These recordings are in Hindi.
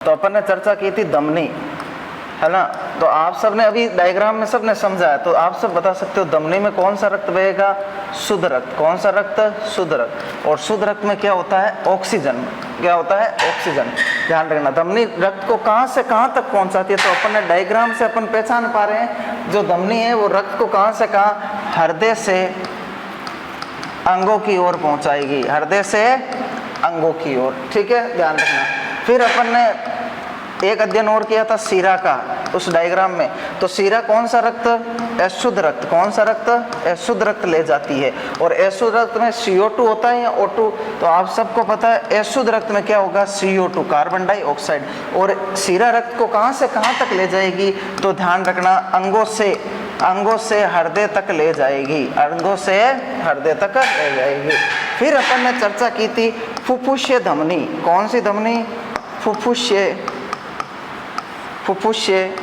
तो अपन ने चर्चा की थी धमनी, है ना। तो आप सब ने अभी डायग्राम में सब ने समझा है, तो आप सब बता सकते हो धमनी में कौन सा रक्त बहेगा? शुद्ध रक्त। कौन सा रक्त? शुद्ध रक्त। और शुद्ध रक्त में क्या होता है? ऑक्सीजन। क्या होता है? ऑक्सीजन। ध्यान रखना, धमनी रक्त को कहाँ से कहाँ तक पहुँचाती है? तो अपन ने डायग्राम से अपन पहचान पा रहे हैं, जो धमनी है वो रक्त को कहाँ से कहाँ? हृदय से अंगों की ओर पहुँचाएगी, हृदय से अंगों की ओर। ठीक है, ध्यान रखना। फिर अपन ने एक अध्ययन और किया था सीरा का, उस डायग्राम में। तो सीरा कौन सा रक्त? अशुद्ध रक्त। कौन सा रक्त? अशुद्ध रक्त ले जाती है। और अशुद्ध रक्त में CO2 होता है या O2? तो आप सबको पता है अशुद्ध रक्त में क्या होगा? CO2, carbon dioxide. और सीरा रक्त को कहाँ से कहाँ तक ले जाएगी? तो ध्यान रखना, अंगों से हृदय तक ले जाएगी, अंगों से हृदय तक ले जाएगी। फिर अपन ने चर्चा की थी फुफ्फुसीय धमनी। कौन सी धमनी? फुफ्फुसीय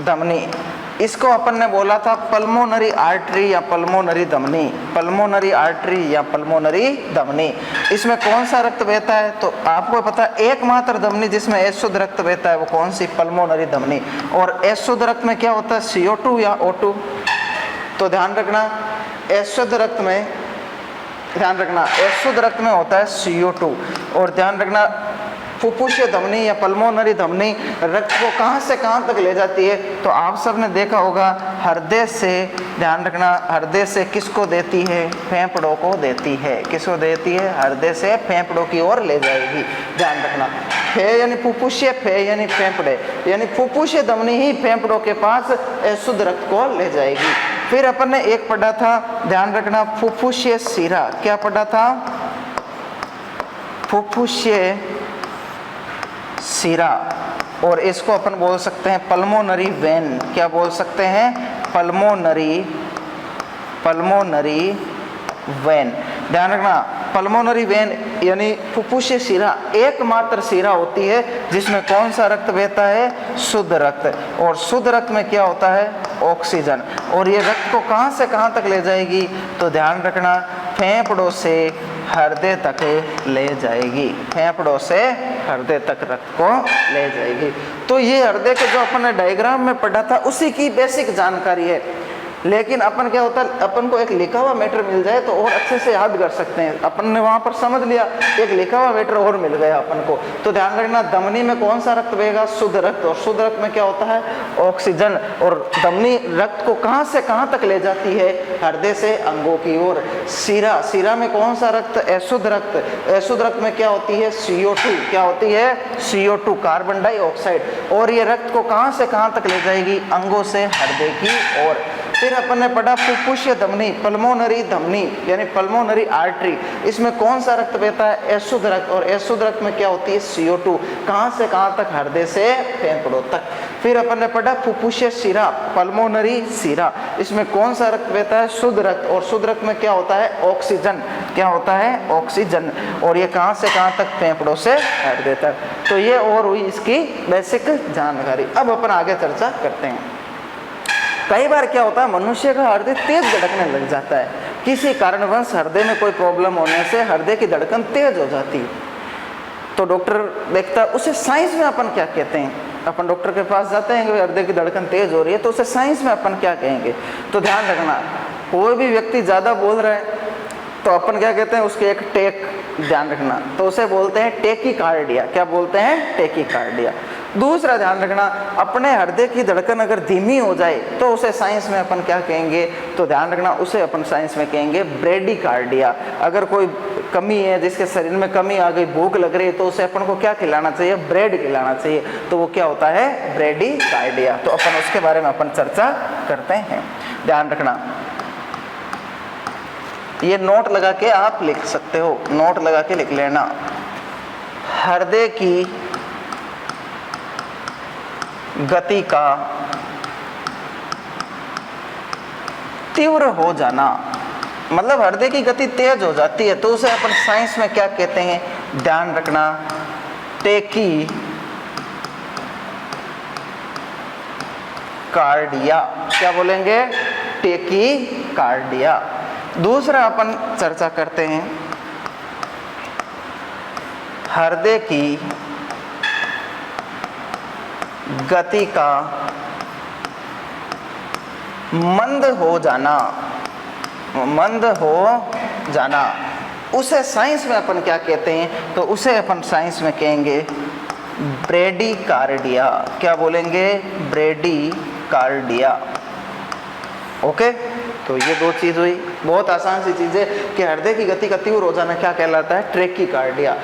धमनी। इसको अपन ने बोला था पल्मोनरी आर्टरी या पल्मोनरी धमनी। पल्मोनरी आर्टरी या पल्मोनरी धमनी। इसमें कौन सा रक्त बहता है? तो आपको पता है एकमात्र धमनी जिसमें अशुद्ध रक्त बहता है वो कौन सी? पल्मोनरी धमनी। और अशुद्ध रक्त में क्या होता है? CO2 या O2? तो ध्यान रखना, अशुद्ध रक्त में होता है CO2। और ध्यान रखना, फुफ्फुसीय धमनी या पल्मोनरी धमनी रक्त को कहाँ से कहाँ तक ले जाती है? तो आप सब ने देखा होगा हृदय से, ध्यान रखना, हृदय से किसको देती है? फेफड़ों को देती है। किसको देती है? हृदय से फेफड़ों की ओर ले जाएगी। ध्यान रखना, फे यानी फुफ्फुसीय, फे यानी फेफड़े, यानी फुफ्फुसीय धमनी ही फेफड़ों के पास अशुद्ध रक्त को ले जाएगी। फिर अपन ने एक पढ़ा था, ध्यान रखना, फुफ्फुसीय शिरा। क्या पढ़ा था? फुफ्फुसीय शिरा। और इसको अपन बोल सकते हैं पल्मोनरी वेन। क्या बोल सकते हैं? Pulmonary vein. ध्यान रखना, पल्मोनरी वेन यानी फुफ्फुसीय शिरा एकमात्र शिरा होती है जिसमें कौन सा रक्त बहता है? शुद्ध रक्त। और शुद्ध रक्त में क्या होता है? ऑक्सीजन। और ये रक्त को कहाँ से कहाँ तक ले जाएगी? तो ध्यान रखना, फेफड़ों से हृदय तक ले जाएगी। फेफड़ों से हृदय तक रक्त को ले जाएगी। तो ये हृदय के जो अपन ने डायग्राम में पढ़ा था उसी की बेसिक जानकारी है। लेकिन अपन क्या होता है, अपन को एक लिखा हुआ मैटर मिल जाए तो और अच्छे से याद कर सकते हैं। अपन ने वहां पर समझ लिया, एक लिखा हुआ मैटर और मिल गया अपन को। तो ध्यान रखना, धमनी में कौन सा रक्त बहेगा? शुद्ध रक्त। और शुद्ध रक्त में क्या होता है? ऑक्सीजन। और धमनी रक्त को कहां से कहां तक ले जाती है? हृदय से अंगों की ओर। शिरा में कौन सा रक्त? अशुद्ध रक्त। अशुद्ध रक्त में क्या होती है? CO2। क्या होती है? CO2, carbon dioxide. और ये रक्त को कहां से कहां तक ले जाएगी? अंगों से हृदय की ओर। फिर अपन ने पढ़ा फुफ्फुसीय धमनी, पल्मोनरी धमनी यानी पल्मोनरी आर्टरी। इसमें कौन सा रक्त बहता है? अशुद्ध रक्त। और अशुद्ध रक्त में क्या होती है? CO2। कहां से कहां तक? हृदय से फेफड़ों तक। फिर अपन ने पढ़ा फुफ्फुसीय शिरा, पल्मोनरी शिरा। इसमें कौन सा रक्त बहता है? शुद्ध रक्त। और शुद्ध रक्त में क्या होता है? ऑक्सीजन। क्या होता है? ऑक्सीजन। और ये कहां से कहां तक? फेफड़ों से हृदय तक। तो ये और हुई इसकी बेसिक जानकारी। अब अपन आगे चर्चा करते हैं। कई बार क्या होता है, मनुष्य का हृदय तेज धड़कने लग जाता है। किसी कारणवश हृदय में कोई प्रॉब्लम होने से हृदय की धड़कन तेज हो जाती है। तो डॉक्टर देखता है, उसे साइंस में अपन क्या कहते हैं? अपन डॉक्टर के पास जाते हैं कि हृदय की धड़कन तेज हो रही है, तो उसे साइंस में अपन क्या कहेंगे? तो ध्यान रखना, कोई भी व्यक्ति ज़्यादा बोल रहा है तो अपन क्या कहते हैं? उसके एक टेक, ध्यान रखना, तो उसे बोलते हैं टेकीकार्डिया। क्या बोलते हैं? टेकीकार्डिया। दूसरा ध्यान रखना, अपने हृदय की धड़कन अगर धीमी हो जाए तो उसे साइंस में अपन क्या कहेंगे? तो ध्यान रखना, उसे अपन साइंस में कहेंगे ब्रेडिकार्डिया। अगर कोई कमी है, जिसके शरीर में कमी आ गई, भूख लग रही है, तो उसे अपन को क्या खिलाना चाहिए? ब्रेड खिलाना चाहिए। तो वो क्या होता है? ब्रेडिकार्डिया। तो अपन उसके बारे में अपन चर्चा करते हैं। ध्यान रखना, ये नोट लगा के आप लिख सकते हो, नोट लगा के लिख लेना। हृदय की गति का तीव्र हो जाना, मतलब हृदय की गति तेज हो जाती है, तो उसे अपन साइंस में क्या कहते हैं? ध्यान रखना, टेकीकार्डिया। क्या बोलेंगे? टेकीकार्डिया। दूसरा अपन चर्चा करते हैं, हृदय की गति का मंद हो जाना, मंद हो जाना, उसे साइंस में अपन क्या कहते हैं? तो उसे अपन साइंस में कहेंगे ब्रेडीकार्डिया। क्या बोलेंगे? ब्रेडीकार्डिया। ओके, तो ये दो चीज हुई। बहुत आसान सी चीज है कि हृदय की गति का तीव्र हो जाना क्या कहलाता है? टेकीकार्डिया।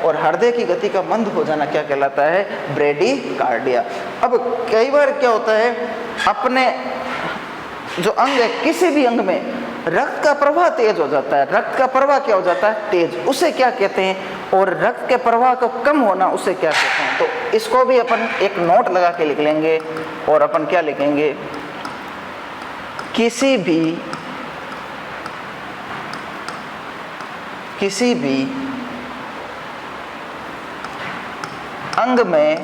और हृदय की गति का मंद हो जाना क्या कहलाता है? ब्रेडीकार्डिया। अब कई बार क्या होता है, अपने जो अंग है, किसी भी अंग में रक्त का प्रवाह तेज हो जाता है। रक्त का प्रवाह क्या हो जाता है? तेज। उसे क्या कहते हैं? और रक्त के प्रवाह को कम होना उसे क्या कहते हैं? तो इसको भी अपन एक नोट लगा के लिख लेंगे। और अपन क्या लिखेंगे? किसी भी अंग में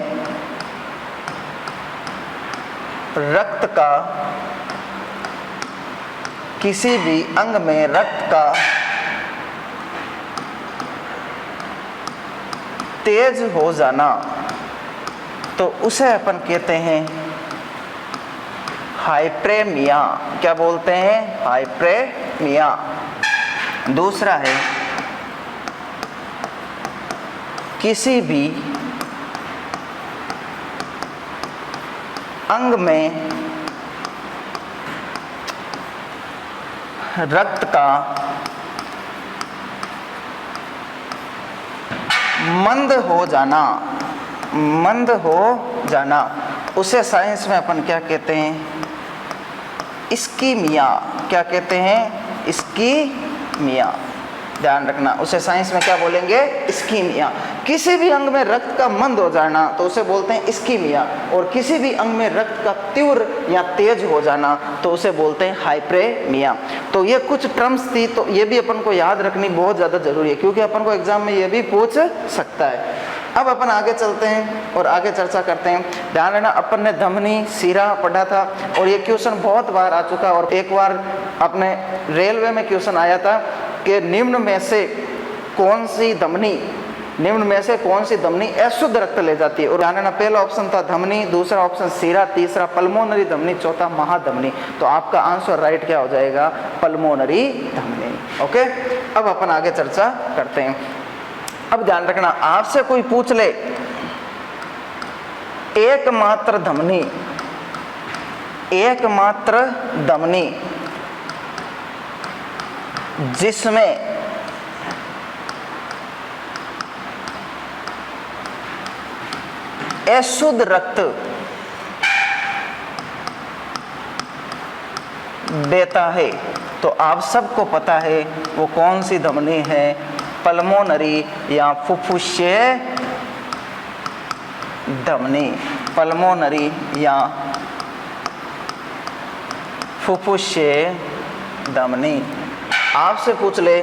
रक्त का, किसी भी अंग में रक्त का तेज हो जाना, तो उसे अपन कहते हैं हाइप्रेमिया। क्या बोलते हैं? हाइप्रेमिया। दूसरा है, किसी भी अंग में रक्त का मंद हो जाना, मंद हो जाना, उसे साइंस में अपन क्या कहते हैं? इस्कीमिया। क्या कहते हैं? इस्कीमिया। ध्यान रखना, उसे साइंस में क्या बोलेंगे? इस्कीमिया। किसी भी अंग में रक्त का मंद हो जाना तो उसे बोलते हैं इस्कीमिया। और किसी भी अंग में रक्त का तीव्र या तेज हो जाना तो उसे बोलते हैं हाइप्रेमिया। तो ये कुछ टर्म्स थी, तो ये भी अपन को याद रखनी बहुत ज़्यादा जरूरी है, क्योंकि अपन को एग्जाम में ये भी पूछ सकता है। अब अपन आगे चलते हैं और आगे चर्चा करते हैं। ध्यान रखना, अपन ने धमनी शिरा पढ़ा था और ये क्वेश्चन बहुत बार आ चुका। और एक बार अपने रेलवे में क्वेश्चन आया था कि निम्न में से कौन सी धमनी अशुद्ध रक्त ले जाती है? और ध्यान रखना, पहला ऑप्शन था धमनी, दूसरा ऑप्शन शिरा, तीसरा पल्मोनरी धमनी, चौथा महाधमनी। तो आपका आंसर राइट क्या हो जाएगा? पल्मोनरी धमनी। ओके, अब अपन आगे चर्चा करते हैं। अब ध्यान रखना, आपसे कोई पूछ ले एकमात्र धमनी जिसमें अशुद्ध रक्त देता है, तो आप सबको पता है वो कौन सी धमनी है? पल्मोनरी या फुफ्फुसीय धमनी। पल्मोनरी या फुफ्फुसीय धमनी। आपसे पूछ ले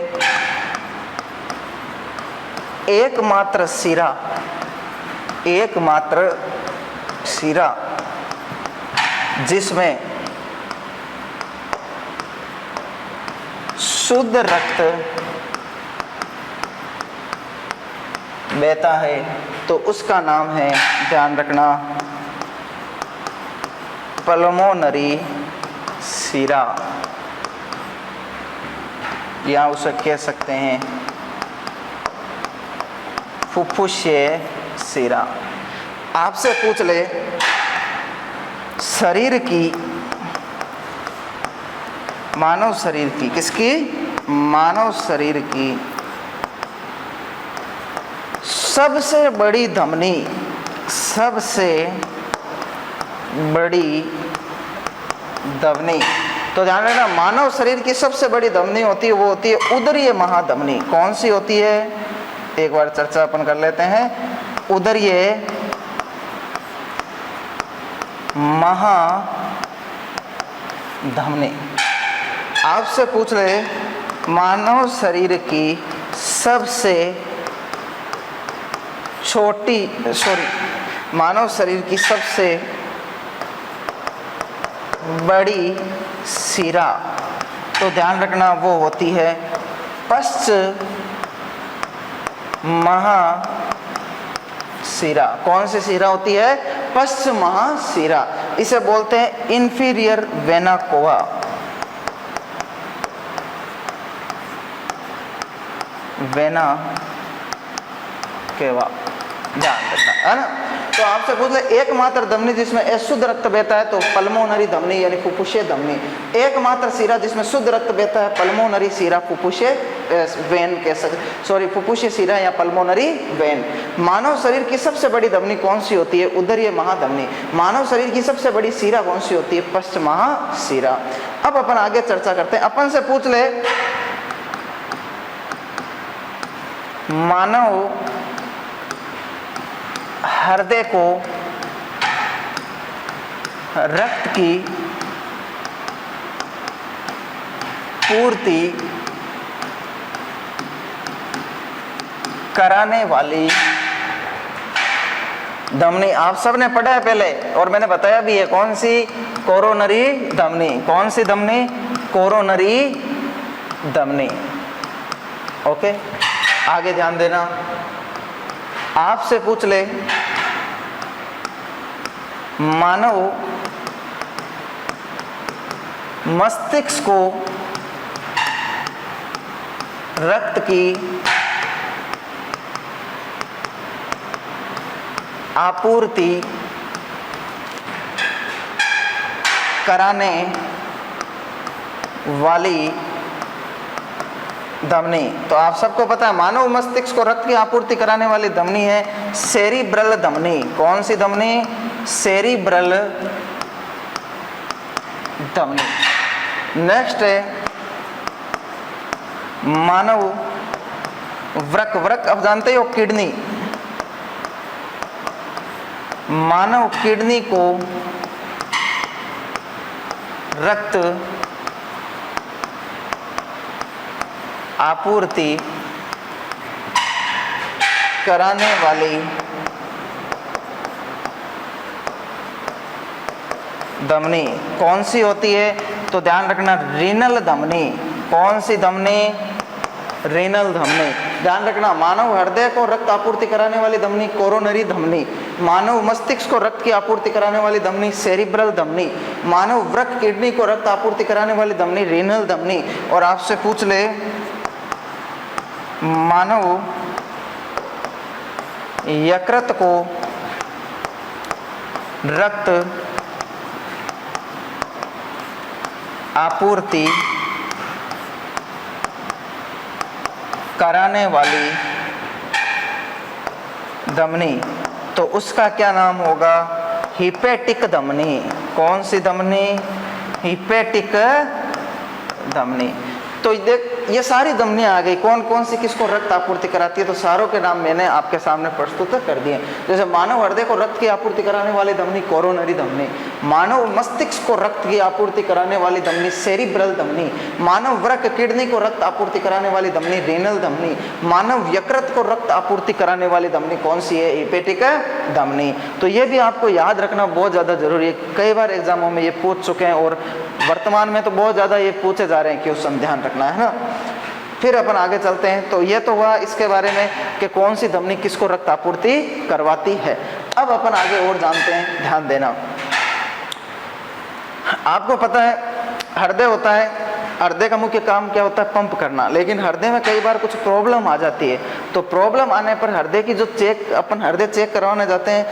एकमात्र शिरा जिसमें शुद्ध रक्त बहता है, तो उसका नाम है, ध्यान रखना, पल्मोनरी शिरा, या उसे कह सकते हैं फुफ्फुसीय शिरा। आपसे पूछ ले मानव शरीर की सबसे बड़ी धमनी। तो ध्यान रखना, मानव शरीर की सबसे बड़ी धमनी होती है, वो होती है उदरीय महाधमनी। कौन सी होती है? एक बार चर्चा अपन कर लेते हैं। उदरीय महाधमनी। आपसे पूछ ले मानव शरीर की सबसे बड़ी शिरा, तो ध्यान रखना वो होती है पश्च महाशिरा। शिरा। कौन सी शिरा होती है? पश्च महाशिरा। इसे बोलते हैं inferior vena cava. Vena cava, ध्यान रखना है ना। तो आपसे पूछ ले एकमात्र धमनी जिसमें अशुद्ध रक्त बहता है तो पल्मोनरी धमनी यानी फुफ्फुसीय धमनी। एकमात्र शिरा जिसमें शुद्ध रक्त बहता है पल्मोनरी शिरा, फुफ्फुसीय वेन कह सकते, सॉरी फुफ्फुसीय शिरा या पल्मोनरी वेन। मानव शरीर की सबसे बड़ी धमनी कौन सी होती है? उदरीय महाधमनी। मानव शरीर की सबसे बड़ी शिरा कौन सी होती है? पश्च महाशिरा। अब अपन आगे चर्चा करते हैं। अपन से पूछ ले मानव हृदय को रक्त की पूर्ति कराने वाली धमनी आप सबने पढ़ा है पहले और मैंने बताया भी है, कौन सी? कोरोनरी धमनी। कौन सी धमनी? कोरोनरी धमनी। ओके, आगे ध्यान देना। आपसे पूछ ले मानव मस्तिष्क को रक्त की आपूर्ति कराने वाली धमनी। तो आप सबको पता है मानव मस्तिष्क को रक्त की आपूर्ति कराने वाली धमनी है सेरिब्रल धमनी। कौन सी धमनी? सेरिब्रल धमनी। नेक्स्ट है मानव वृक्क। वृक्क आप जानते हो किडनी। मानव किडनी को रक्त आपूर्ति कराने वाली धमनी कौन सी होती है? तो ध्यान रखना रीनल धमनी। कौन सी धमनी? रीनल धमनी। ध्यान रखना मानव हृदय को रक्त आपूर्ति कराने वाली धमनी कोरोनरी धमनी। मानव मस्तिष्क को रक्त की आपूर्ति कराने वाली धमनी सेरिब्रल धमनी। मानव वृक्क किडनी को रक्त आपूर्ति कराने वाली धमनी रीनल धमनी। और आपसे पूछ ले मानव यकृत को रक्त आपूर्ति कराने वाली धमनी, तो उसका क्या नाम होगा? हिपैटिक धमनी। कौन सी धमनी? हिपैटिक धमनी। तो देख ये सारी धमनियां आ गई, कौन कौन सी किसको रक्त आपूर्ति कराती है, तो सारों के नाम मैंने आपके सामने प्रस्तुत कर दिए। जैसे मानव हृदय को रक्त की आपूर्ति कराने वाली धमनी कोरोनरी धमनी, मानव मस्तिष्क को रक्त की आपूर्ति कराने वाली धमनी सेरिब्रल धमनी, मानव वृक्क किडनी को रक्त आपूर्ति कराने वाली धमनी रीनल धमनी, मानव यकृत को रक्त आपूर्ति कराने वाली धमनी कौन सी है? हिपैटिक धमनी। तो ये भी आपको याद रखना बहुत ज्यादा जरूरी है, कई बार एग्जामों में ये पूछ चुके हैं और वर्तमान में तो बहुत ज्यादा ये पूछे जा रहे हैं क्वेश्चन, ध्यान रखना है ना। फिर अपन आगे चलते हैं। तो ये तो हुआ इसके बारे में कि कौन सी धमनी किसको रक्त आपूर्ति करवाती है। अब अपन आगे और जानते हैं, ध्यान देना। आपको पता है हृदय होता है, हृदय का मुख्य काम क्या होता है? पंप करना। लेकिन हृदय में कई बार कुछ प्रॉब्लम आ जाती है, तो प्रॉब्लम आने पर हृदय की जो अपन हृदय चेक करवाने जाते हैं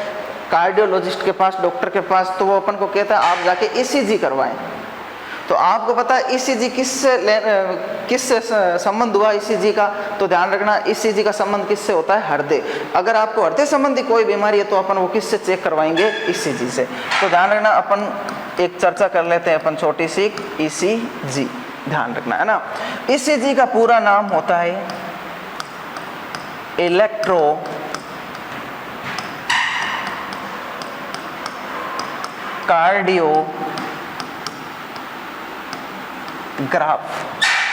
कार्डियोलॉजिस्ट के पास, डॉक्टर के पास, तो वो अपन को कहता है आप जाके ईसीजी करवाएं। तो आपको पता है ईसीजी किससे संबंध हुआ ईसीजी का? तो ध्यान रखना ईसीजी का संबंध किससे होता है? हृदय। अगर आपको हृदय संबंधी कोई बीमारी है तो अपन वो किससे चेक करवाएंगे? ईसीजी से। तो ध्यान रखना अपन एक चर्चा कर लेते हैं अपन छोटी सी, ईसीजी, ध्यान रखना है ना। ईसीजी का पूरा नाम होता है इलेक्ट्रो कार्डियोग्राफ।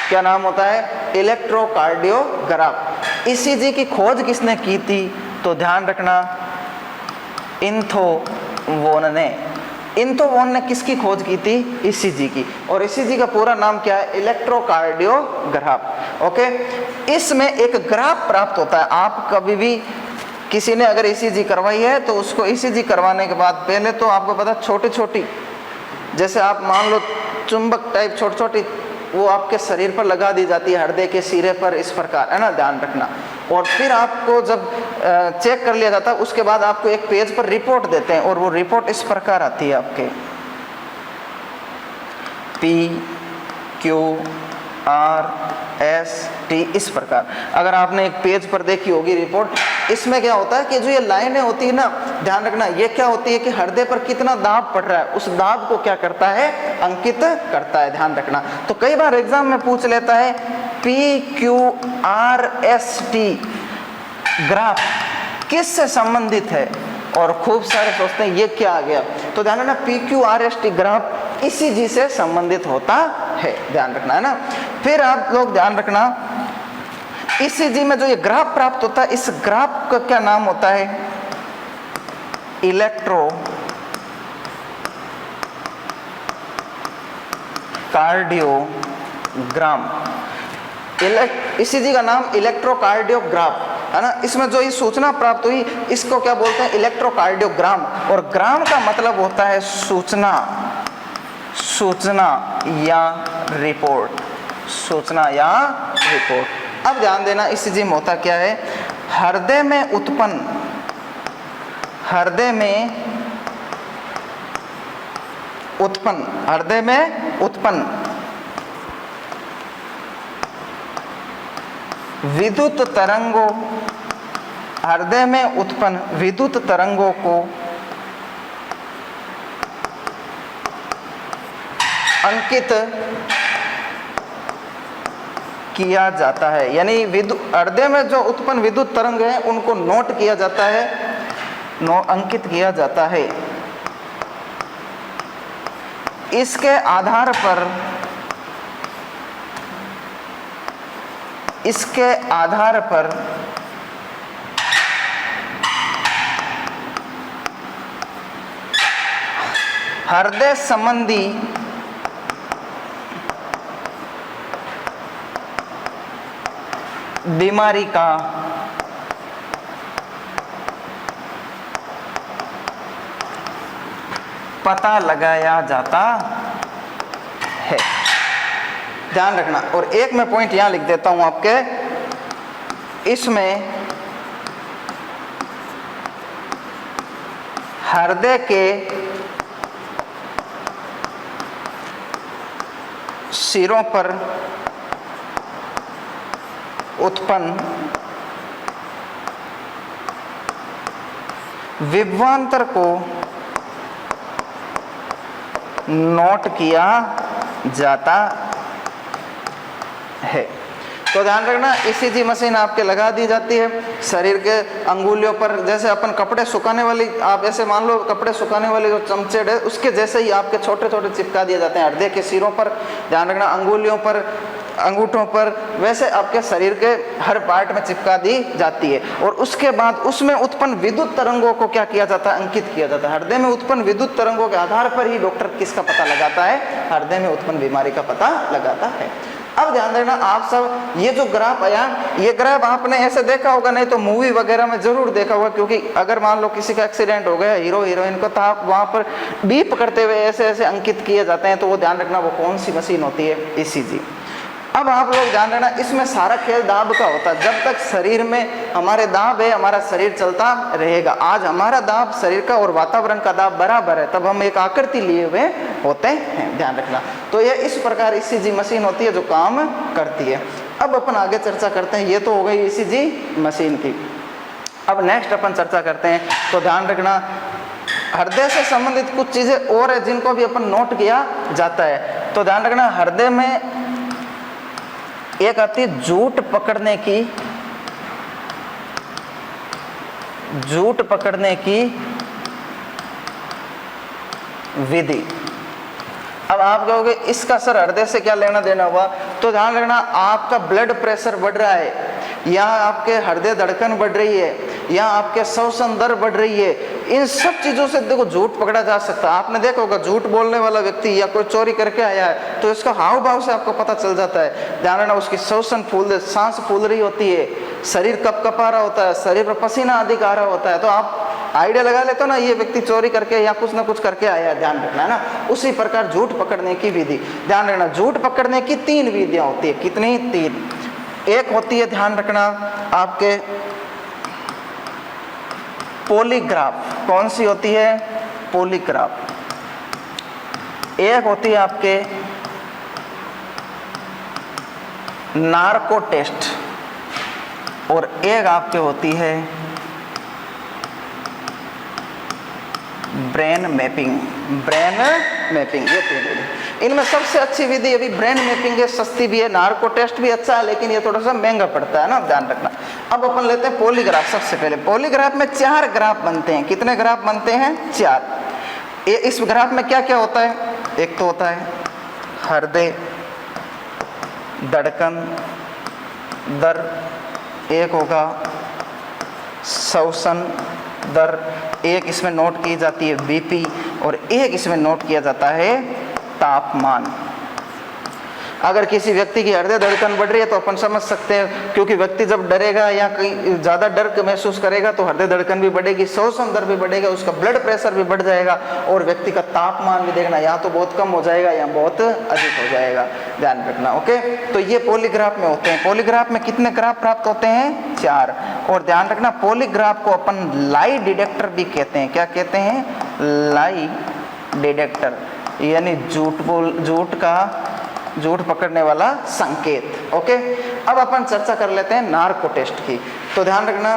क्या नाम होता है? इलेक्ट्रोकार्डियोग्राफ। ईसीजी की खोज किसने की थी? तो ध्यान रखना इन्थोवोन ने। इन्थोवोन ने किसकी खोज की थी? ईसीजी की। और ईसीजी का पूरा नाम क्या है? इलेक्ट्रोकार्डियोग्राफ। ओके, इसमें एक ग्राफ प्राप्त होता है। आप कभी भी किसी ने अगर ईसीजी करवाई है तो उसको ईसीजी करवाने के बाद पहले तो आपको पता छोटी छोटी, जैसे आप मान लो चुंबक टाइप छोटी छोटी, वो आपके शरीर पर लगा दी जाती है हृदय के सिरे पर, इस प्रकार, है ना, ध्यान रखना। और फिर आपको जब चेक कर लिया जाता है उसके बाद आपको एक पेज पर रिपोर्ट देते हैं और वो रिपोर्ट इस प्रकार आती है आपके PQRST, इस प्रकार। अगर आपने एक पेज पर देखी होगी रिपोर्ट, इसमें क्या होता है कि जो ये लाइनें होती है ना, ध्यान रखना, ये क्या होती है कि हृदय पर कितना दाब पड़ रहा है, उस दाब को क्या करता है, अंकित करता है, ध्यान रखना। तो कई बार एग्जाम में पूछ लेता है PQRST ग्राफ किससे संबंधित है, और खूब सारे सोचते हैं ये क्या आ गया। तो ध्यान रखना, PQRST ग्राफ ईसीजी से संबंधित होता है, ध्यान रखना, है ना। फिर आप लोग ध्यान रखना, ईसीजी में जो ये ग्राफ प्राप्त होता है, इस ग्राफ का क्या नाम होता है, इलेक्ट्रोकार्डियोग्राम। ईसीजी का नाम इलेक्ट्रोकार्डियोग्राफ, है ना। इसमें जो ये सूचना प्राप्त हुई इसको क्या बोलते हैं, इलेक्ट्रोकार्डियोग्राम। और ग्राम का मतलब होता है सूचना, सूचना या रिपोर्ट, सूचना या रिपोर्ट। अब ध्यान देना, ईसीजी में होता क्या है, हृदय में उत्पन्न, हृदय में उत्पन्न, हृदय में उत्पन्न विद्युत तरंगों, हृदय में उत्पन्न विद्युत तरंगों को अंकित किया जाता है। यानी हृदय में जो उत्पन्न विद्युत तरंग है उनको नोट किया जाता है, अंकित किया जाता है। इसके आधार पर, इसके आधार पर हृदय संबंधी बीमारी का पता लगाया जाता है, ध्यान रखना। और एक मैं पॉइंट यहां लिख देता हूं आपके, इसमें हृदय के सिरों पर उत्पन्न विभवांतर को नोट किया जाता है। तो ध्यान रखना, ईसीजी मशीन आपके लगा दी जाती है शरीर के अंगुलियों पर, जैसे अपन कपड़े सुखाने वाली, आप ऐसे मान लो कपड़े सुखाने वाली जो चमचेड़ है उसके जैसे ही आपके छोटे छोटे चिपका दिए जाते हैं हृदय के सिरों पर, ध्यान रखना, अंगुलियों पर, अंगूठों पर, वैसे आपके शरीर के हर पार्ट में चिपका दी जाती है। और उसके बाद उसमें उत्पन्न विद्युत तरंगों को क्या किया जाता है, अंकित किया जाता है। हृदय में उत्पन्न विद्युत तरंगों के आधार पर ही डॉक्टर किसका पता लगाता है, हृदय में उत्पन्न बीमारी का पता लगाता है। अब ध्यान देना आप सब, ये जो ग्राफ आया, ये ग्राफ आपने ऐसे देखा होगा, नहीं तो मूवी वगैरह में जरूर देखा होगा, क्योंकि अगर मान लो किसी का एक्सीडेंट हो गया हीरो हीरोइन को, तो आप वहां पर बीप करते हुए ऐसे ऐसे अंकित किए जाते हैं। तो वो ध्यान रखना वो कौन सी मशीन होती है, ईसीजी। अब आप लोग ध्यान रखना, इसमें सारा खेल दाब का होता है। जब तक शरीर में हमारे दाब है हमारा शरीर चलता रहेगा। आज हमारा दाब शरीर का और वातावरण का दाब बराबर है, तब हम एक आकृति लिए हुए होते हैं, ध्यान रखना। तो ये इस प्रकार ईसीजी मशीन होती है जो काम करती है। अब अपन आगे चर्चा करते हैं, ये तो हो गई ईसीजी मशीन की। अब नेक्स्ट अपन चर्चा करते हैं। तो ध्यान रखना, हृदय से संबंधित कुछ चीजें और है जिनको भी अपन नोट किया जाता है। तो ध्यान रखना, हृदय में एक आती है जूट पकड़ने की, जूट पकड़ने की विधि। अब आप कहोगे इसका सर हृदय से क्या लेना देना हुआ? तो ध्यान रखना, आपका ब्लड प्रेशर बढ़ रहा है, यहाँ आपके हृदय धड़कन बढ़ रही है, यहाँ आपके श्वसन दर बढ़ रही है, इन सब चीजों से देखो झूठ पकड़ा जा सकता है। आपने देखा होगा झूठ बोलने वाला व्यक्ति या कोई चोरी करके आया है तो इसका हाव भाव से आपको पता चल जाता है। ध्यान रखना, उसकी श्वसन फूल, सांस फूल रही होती है, शरीर कपकपा रहा होता है, शरीर पर पसीना अधिक आ रहा होता है, तो आप आइडिया लगा लेते हो ना ये व्यक्ति चोरी करके या कुछ ना कुछ करके आया है, ध्यान रखना है ना। उसी प्रकार झूठ पकड़ने की विधि, ध्यान रखना, झूठ पकड़ने की 3 विधियां होती है। कितनी? 3। एक होती है, ध्यान रखना, आपके पॉलीग्राफ। कौन सी होती है? पॉलीग्राफ। एक होती है आपके नार्को टेस्ट, और एक आपके होती है ब्रेन मैपिंग। ब्रेन मैपिंग, ये 3 विधि। इनमें सबसे अच्छी विधि अभी ब्रेन मैपिंग है, सस्ती भी है। नार्को टेस्ट भी अच्छा है, लेकिन ये थोड़ा सा महंगा पड़ता है ना, ध्यान रखना। अब अपन लेते हैं पॉलीग्राफ। सबसे पहले पॉलीग्राफ में 4 ग्राफ बनते हैं। कितने ग्राफ बनते हैं? 4। इस ग्राफ में क्या क्या होता है? एक तो होता है हृदय धड़कन दर, एक होगा श्वसन दर, एक इसमें नोट की जाती है बीपी, और एक इसमें नोट किया जाता है तापमान। अगर किसी व्यक्ति की हृदय धड़कन बढ़ रही है तो अपन समझ सकते हैं, क्योंकि व्यक्ति जब डरेगा या कहीं ज़्यादा डर महसूस करेगा तो हृदय धड़कन भी बढ़ेगी, श्वसन दर भी बढ़ेगा, उसका ब्लड प्रेशर भी बढ़ जाएगा, और व्यक्ति का तापमान भी देखना, या तो बहुत कम हो जाएगा या बहुत अधिक हो जाएगा, ध्यान रखना। ओके, तो ये पॉलीग्राफ में होते हैं। पॉलीग्राफ में कितने ग्राफ प्राप्त होते हैं? 4। और ध्यान रखना, पॉलीग्राफ को अपन लाई डिटेक्टर भी कहते हैं। क्या कहते हैं? लाई डिटेक्टर, यानी झूठ पकड़ने वाला संकेत। ओके, अब अपन चर्चा कर लेते हैं नार्को टेस्ट की। तो ध्यान रखना,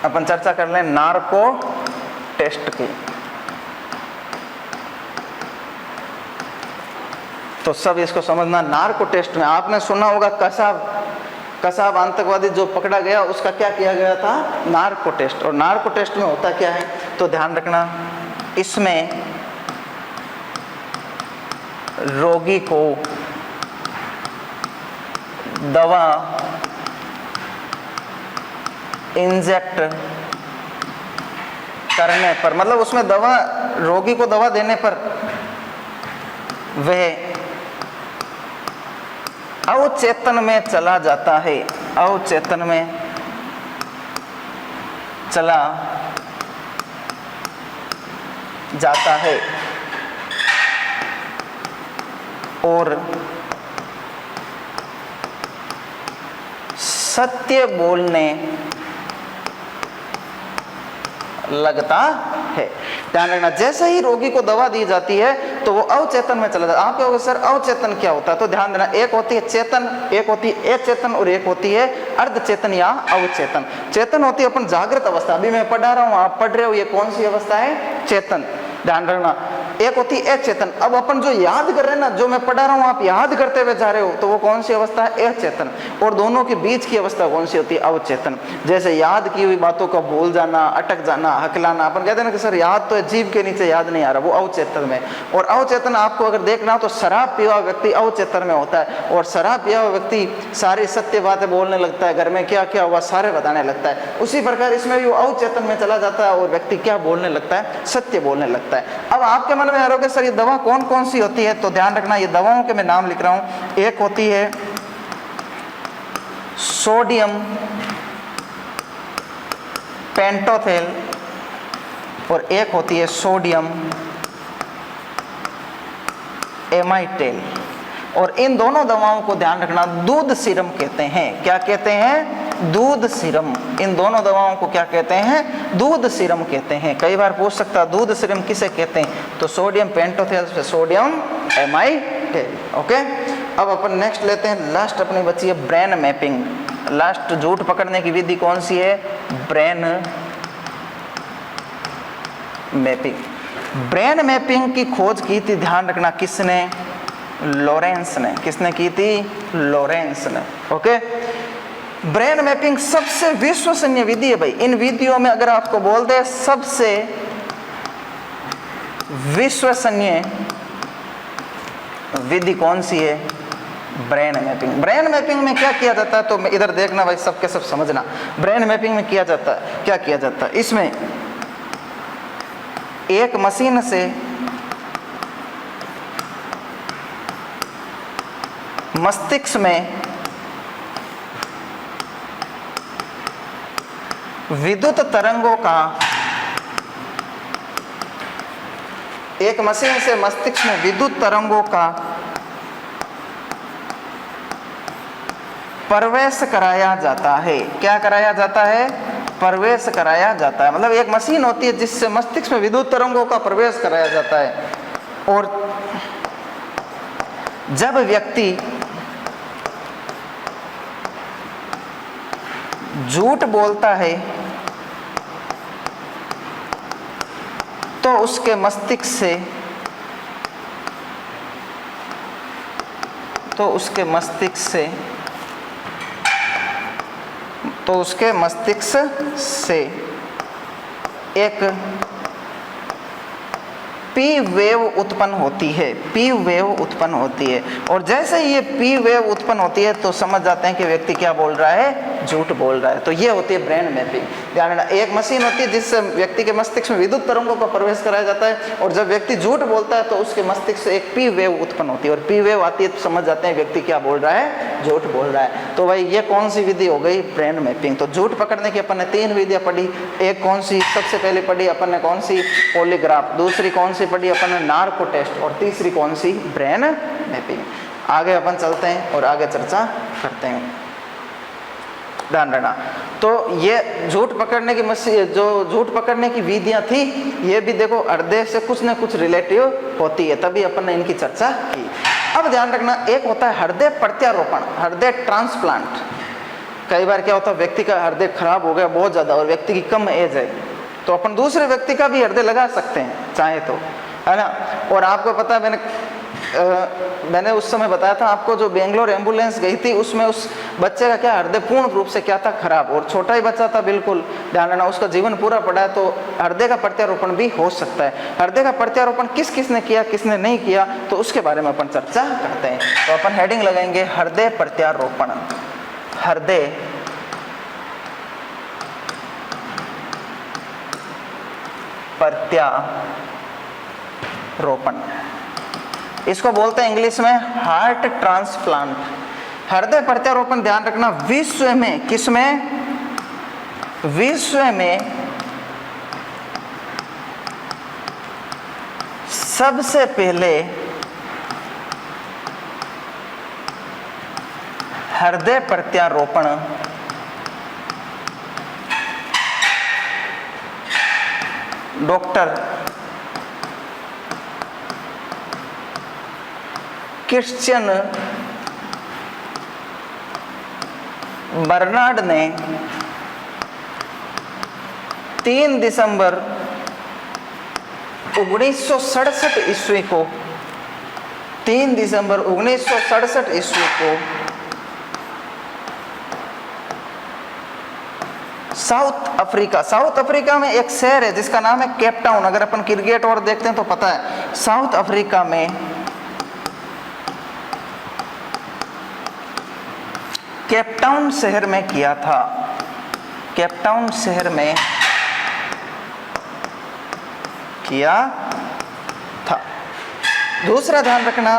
अपन चर्चा कर लें नार्को टेस्ट की। तो सब इसको समझना। नार्को टेस्ट में आपने सुना होगा कसाब आतंकवादी जो पकड़ा गया उसका क्या किया गया था? Narco test. और नार्को टेस्ट में होता क्या है? तो ध्यान रखना, इसमें रोगी को दवा इंजेक्ट करने पर, मतलब उसमें रोगी को दवा देने पर वह अवचेतन में चला जाता है। अवचेतन में चला जाता है और सत्य बोलने लगता है। ध्यान रखना, जैसे ही रोगी को दवा दी जाती है तो वो अवचेतन में चला जाता है। आप कहोगे सर अवचेतन क्या होता है? तो ध्यान देना, एक होती है चेतन, एक होती है अचेतन, और एक होती है अर्धचेतन या अवचेतन। चेतन होती है अपन जागृत अवस्था, अभी मैं पढ़ा रहा हूँ, आप पढ़ रहे हो, ये कौन सी अवस्था है? चेतन। ध्यान रखना, एक होती है अचेतन। अब अपन जो याद कर रहे हैं ना, जो मैं पढ़ा रहा हूँ आप याद करते हुए जा रहे हो, तो वो कौन सी अवस्था है? अचेतन। और दोनों के बीच की अवस्था कौन सी होती है? अवचेतन। जैसे याद की हुई बातों का भूल जाना, अटक जाना, हकलाना, अपन कहते हैं ना कि सर याद तो है, जीभ के नीचे याद नहीं आ रहा, वो अवचेतन में। और अवचेतन आपको अगर देखना हो तो शराब पिया हुआ व्यक्ति अवचेतन में होता है, और शराब पिया हुआ व्यक्ति सारी सत्य बातें बोलने लगता है, घर में क्या क्या हुआ सारे बताने लगता है। उसी प्रकार इसमें भी वो अवचेतन में चला जाता है और व्यक्ति क्या बोलने लगता है? सत्य बोलने लगता है। अब आपके मन में आ रहा होगा सर ये दवा कौन कौन सी होती है? तो ध्यान रखना, ये दवाओं के मैं नाम लिख रहा हूं। एक होती है सोडियम पेंटोथेल, और एक होती है सोडियम एमाइटेल। और इन दोनों दवाओं को ध्यान रखना दूध सीरम कहते हैं। क्या कहते हैं? दूध सीरम। इन दोनों दवाओं को क्या कहते हैं? दूध सीरम कहते हैं। कई बार पूछ सकता है दूध सीरम किसे कहते हैं? तो सोडियम पेंटोथेल से सोडियम एमाइटेल। ओके, अब अपन नेक्स्ट लेते हैं, लास्ट अपनी बची है ब्रेन मैपिंग। लास्ट झूठ पकड़ने की विधि कौन सी है? Brain mapping. ब्रेन मैपिंग की खोज की थी, ध्यान रखना, किसने? लॉरेंस ने। किसने की थी? लॉरेंस ने। ओके, ब्रेन मैपिंग सबसे विश्वसनीय विधि है भाई। इन विधियों में अगर आपको बोल दे सबसे विश्वसनीय विधि कौन सी है? Brain mapping. ब्रेन मैपिंग में क्या किया जाता है? तो इधर देखना भाई, सबके सब समझना। ब्रेन मैपिंग में किया जाता है, क्या किया जाता है? इसमें एक मशीन से मस्तिष्क में विद्युत तरंगों का एक मशीन से मस्तिष्क में विद्युत तरंगों का प्रवेश कराया जाता है। क्या कराया जाता है? प्रवेश कराया जाता है। मतलब एक मशीन होती है जिससे मस्तिष्क में विद्युत तरंगों का प्रवेश कराया जाता है। और जब व्यक्ति झूठ बोलता है तो उसके मस्तिष्क से उसके मस्तिष्क से एक पी वेव उत्पन्न होती है। पी वेव उत्पन्न होती है और जैसे ही ये पी वेव उत्पन्न होती है तो समझ जाते हैं कि व्यक्ति क्या बोल रहा है, झूठ बोल रहा है। तो ये होती है ब्रेन मैपिंग। ध्यान रखना, एक मशीन होती है जिससे व्यक्ति के मस्तिष्क में विद्युत तरंगों का प्रवेश कराया जाता है और जब व्यक्ति झूठ बोलता है तो उसके मस्तिष्क से एक पी वेव उत्पन्न होती है और पी वेव आती है तो समझ जाते हैं व्यक्ति क्या बोल रहा है, झूठ बोल रहा है। तो भाई ये कौन सी विधि हो गई? Brain mapping. तो झूठ पकड़ने की अपन ने 3 विधियां पढ़ी। एक कौन सी? सबसे पहले पढ़ी अपन ने कौन सी? पॉलीग्राफ। दूसरी कौन सी पढ़ी अपन ने? Narco test. और तीसरी कौन सी? Brain mapping. आगे अपन चलते हैं और आगे चर्चा करते हैं। ध्यान रखना, तो ये झूठ पकड़ने की जो झूठ पकड़ने की विधियां थी ये भी देखो हृदय से कुछ ना कुछ रिलेटिव होती है, तभी अपन ने इनकी चर्चा की। अब ध्यान रखना, एक होता है हृदय प्रत्यारोपण, हृदय ट्रांसप्लांट। कई बार क्या होता है व्यक्ति का हृदय खराब हो गया बहुत ज्यादा और व्यक्ति की कम एज है तो अपन दूसरे व्यक्ति का भी हृदय लगा सकते हैं चाहे तो, है ना। और आपको पता है मैंने उस समय बताया था आपको, जो बेंगलोर एम्बुलेंस गई थी उसमें उस बच्चे का क्या हृदय पूर्ण रूप से क्या था? खराब। और छोटा ही बच्चा था बिल्कुल। ध्यान रखना, उसका जीवन पूरा पड़ा है तो हृदय का प्रत्यारोपण भी हो सकता है। हृदय का प्रत्यारोपण किस किस ने किया, किसने नहीं किया, तो उसके बारे में अपन चर्चा करते हैं। तो अपन हेडिंग लगाएंगे हृदय प्रत्यारोपण। हृदय प्रत्यारोपण, इसको बोलते हैं इंग्लिश में हार्ट ट्रांसप्लांट। हृदय प्रत्यारोपण ध्यान रखना विश्व में, किसमें? विश्व में सबसे पहले हृदय प्रत्यारोपण डॉक्टर क्रिश्चियन बर्नार्ड ने 3 दिसंबर 1967 ईस्वी को 3 दिसंबर 1967 ईस्वी को साउथ अफ्रीका में एक शहर है जिसका नाम है केप टाउन। अगर अपन क्रिकेट और देखते हैं तो पता है, साउथ अफ्रीका में केप टाउन शहर में किया था। केप टाउन शहर में किया था। दूसरा ध्यान रखना,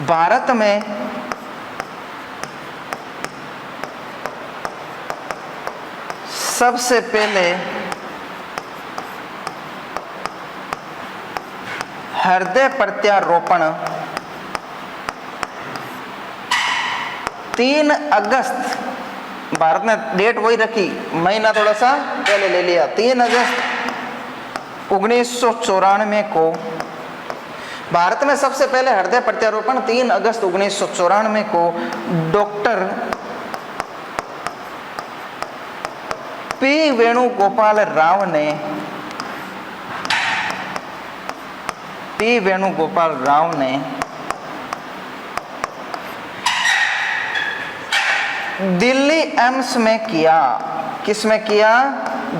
भारत में सबसे पहले हृदय प्रत्यारोपण 3 अगस्त, भारत ने डेट वही रखी, महीना थोड़ा सा पहले ले लिया, 3 अगस्त 1994 को भारत में सबसे पहले हृदय प्रत्यारोपण 3 अगस्त 1994 को डॉक्टर पी वेणुगोपाल राव ने दिल्ली एम्स में किया। किस में किया?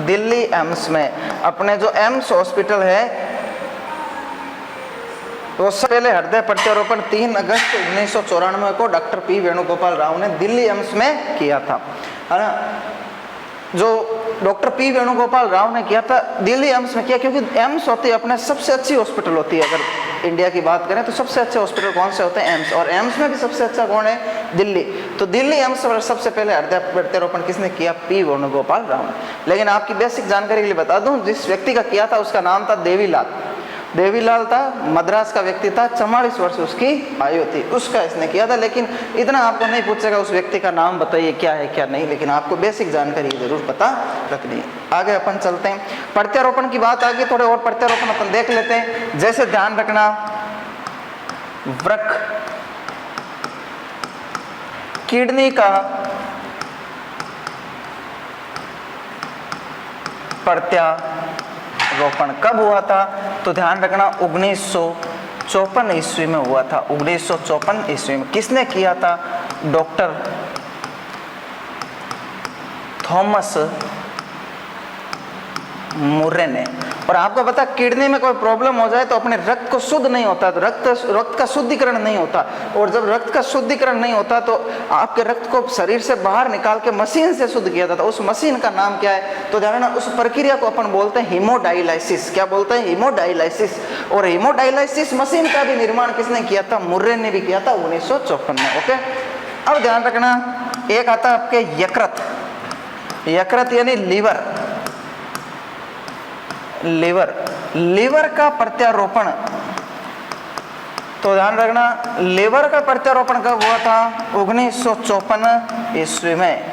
दिल्ली एम्स में। अपने जो एम्स हॉस्पिटल है तो सबसे पहले हृदय प्रत्यारोपण 3 अगस्त 1994 को डॉक्टर पी वेणुगोपाल राव ने दिल्ली एम्स में किया था, है ना। जो डॉक्टर पी वेणुगोपाल राव ने किया था दिल्ली एम्स में किया, क्योंकि एम्स होती है अपने सबसे अच्छी हॉस्पिटल होती है। अगर इंडिया की बात करें तो सबसे अच्छे हॉस्पिटल कौन से होते हैं? एम्स। और एम्स में भी सबसे अच्छा कौन है? दिल्ली। तो दिल्ली एम्स पर सबसे पहले हृदय प्रत्यारोपण किसने किया? पी वेणुगोपाल राव ने। लेकिन आपकी बेसिक जानकारी के लिए बता दूं, जिस व्यक्ति का किया था उसका नाम था देवीलाल। देवीलाल था, मद्रास का व्यक्ति था, 44 वर्ष उसकी आयु थी, उसका इसने किया था। लेकिन इतना आपको नहीं पूछेगा उस व्यक्ति का नाम बताइए क्या है क्या नहीं, लेकिन आपको बेसिक जानकारी जरूर पता रखनी है। आगे अपन चलते हैं, प्रत्यारोपण की बात आगे थोड़े और प्रत्यारोपण अपन देख लेते हैं। जैसे ध्यान रखना, वृक्क, किडनी का प्रत्यारोपण कब हुआ था? तो ध्यान रखना 1954 ईस्वी में हुआ था। 1954 ईस्वी में किसने किया था? डॉक्टर थॉमस मुर्रे ने। और आपको पता, किडनी में कोई प्रॉब्लम हो जाए तो अपने रक्त को शुद्ध नहीं होता, तो रक्त का शुद्धिकरण नहीं होता। और जब रक्त का शुद्धिकरण नहीं होता तो आपके रक्त को शरीर से बाहर निकाल के मशीन से शुद्ध किया जाता है। उस मशीन का नाम क्या है? तो ध्यान रखना, उस प्रक्रिया को अपन बोलते हैं हीमोडायलाइसिस। क्या बोलते हैं? हीमोडायलाइसिस। और हीमोडायलाइसिस मशीन का भी निर्माण किसने किया था? मुर्रे ने भी किया था 1954 में। ओके, अब ध्यान रखना, एक आता है आपके यकृत। यकृत यानी लीवर। लीवर का प्रत्यारोपण, तो ध्यान रखना, लीवर का प्रत्यारोपण कब हुआ था? 1954 ईस्वी में।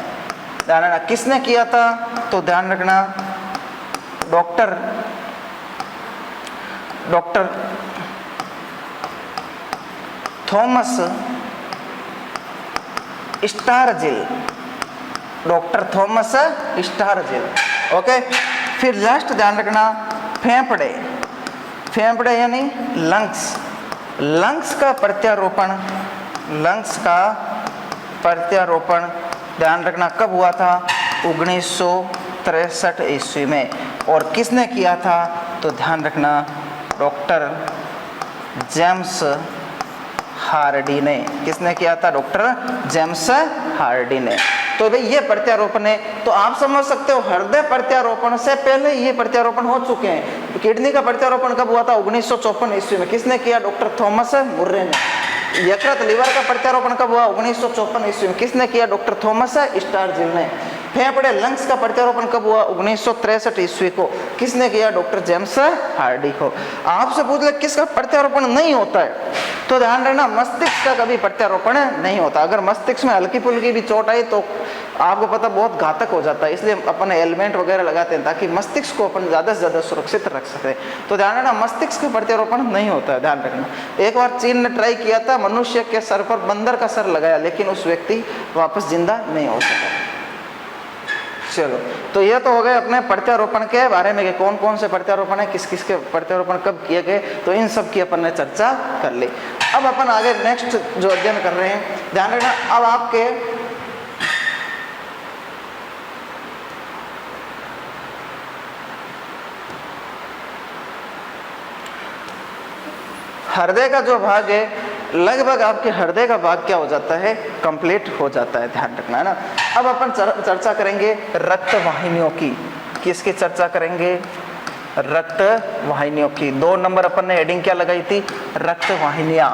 ध्यान रखना, किसने किया था? तो ध्यान रखना, doctor Thomas Starzl. Doctor Thomas Starzl. Okay, फिर लास्ट ध्यान रखना, फेफड़े यानी लंग्स का प्रत्यारोपण ध्यान रखना कब हुआ था? 1963 ईस्वी में। और किसने किया था? तो ध्यान रखना, डॉक्टर जेम्स हार्डी ने। किसने किया था? डॉक्टर जेम्स हार्डी ने। तो भाई ये प्रत्यारोपण है। तो आप समझ सकते हो हृदय प्रत्यारोपण से पहले ये प्रत्यारोपण हो चुके हैं। किडनी का प्रत्यारोपण कब हुआ था? 1954 ईस्वी में। किसने किया? डॉक्टर थॉमस मुर्रे ने। यकृत लीवर का प्रत्यारोपण कब हुआ? 1954 ईस्वी में। किसने किया? डॉक्टर थॉमस स्टारजिल ने। फेफड़े लंग्स का प्रत्यारोपण कब हुआ? 1963 ईस्वी को। किसने किया? डॉक्टर जेम्स हार्डी को। आपसे पूछ ले किसका प्रत्यारोपण नहीं होता है, तो ध्यान रखना, मस्तिष्क का कभी प्रत्यारोपण नहीं होता। अगर मस्तिष्क में हल्की फुल्की भी चोट आई तो आपको पता बहुत घातक हो जाता है, इसलिए अपन एलिमेंट वगैरह लगाते हैं ताकि मस्तिष्क को अपन ज़्यादा से ज़्यादा सुरक्षित रख सके। तो ध्यान रखना, मस्तिष्क का प्रत्यारोपण नहीं होता है, ध्यान रखना। एक बार चीन ने ट्राई किया था, मनुष्य के सर पर बंदर का सर लगाया, लेकिन उस व्यक्ति वापस जिंदा नहीं हो सका। चलो, तो ये तो हो गए अपने प्रत्यारोपण के बारे में कि कौन कौन से प्रत्यारोपण है, किस किस के प्रत्यारोपण कब किए गए, तो इन सब की अपन ने चर्चा कर ली। अब अपन आगे नेक्स्ट जो अध्ययन कर रहे हैं, ध्यान रखना, अब आपके हृदय का जो भाग है, लगभग आपके हृदय का भाग क्या हो जाता है? कंप्लीट हो जाता है, ध्यान रखना है ना। अब अपन चर्चा करेंगे रक्त वाहिनियों की। किसकी चर्चा करेंगे? रक्त वाहिनियों की। 2 नंबर अपन ने हेडिंग क्या लगाई थी? रक्त वाहिनियां,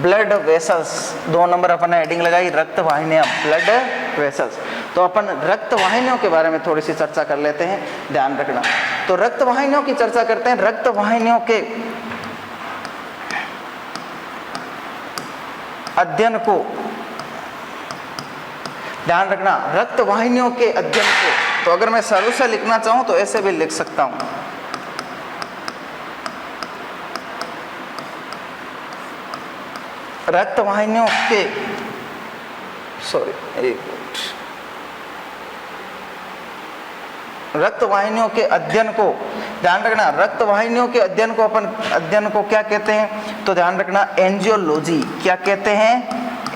ब्लड वेसल्स। 2 नंबर अपन ने हेडिंग लगाई रक्त वाहिनियां, ब्लड वेसल्स। तो अपन रक्त वाहिनियों के बारे में थोड़ी सी चर्चा कर लेते हैं, ध्यान रखना। तो रक्त वाहिनियों की चर्चा करते हैं। रक्त वाहिनियों के अध्ययन को ध्यान रखना, रक्त वाहिनियों के अध्ययन को, तो अगर मैं शुरू से लिखना चाहूं तो ऐसे भी लिख सकता हूं। रक्त वाहिनियों के रक्त वाहिनियों के अध्ययन को, ध्यान रखना, रक्त वाहिनियों के अध्ययन को अपन अध्ययन को क्या कहते हैं? तो ध्यान रखना, एंजियोलॉजी। क्या कहते हैं?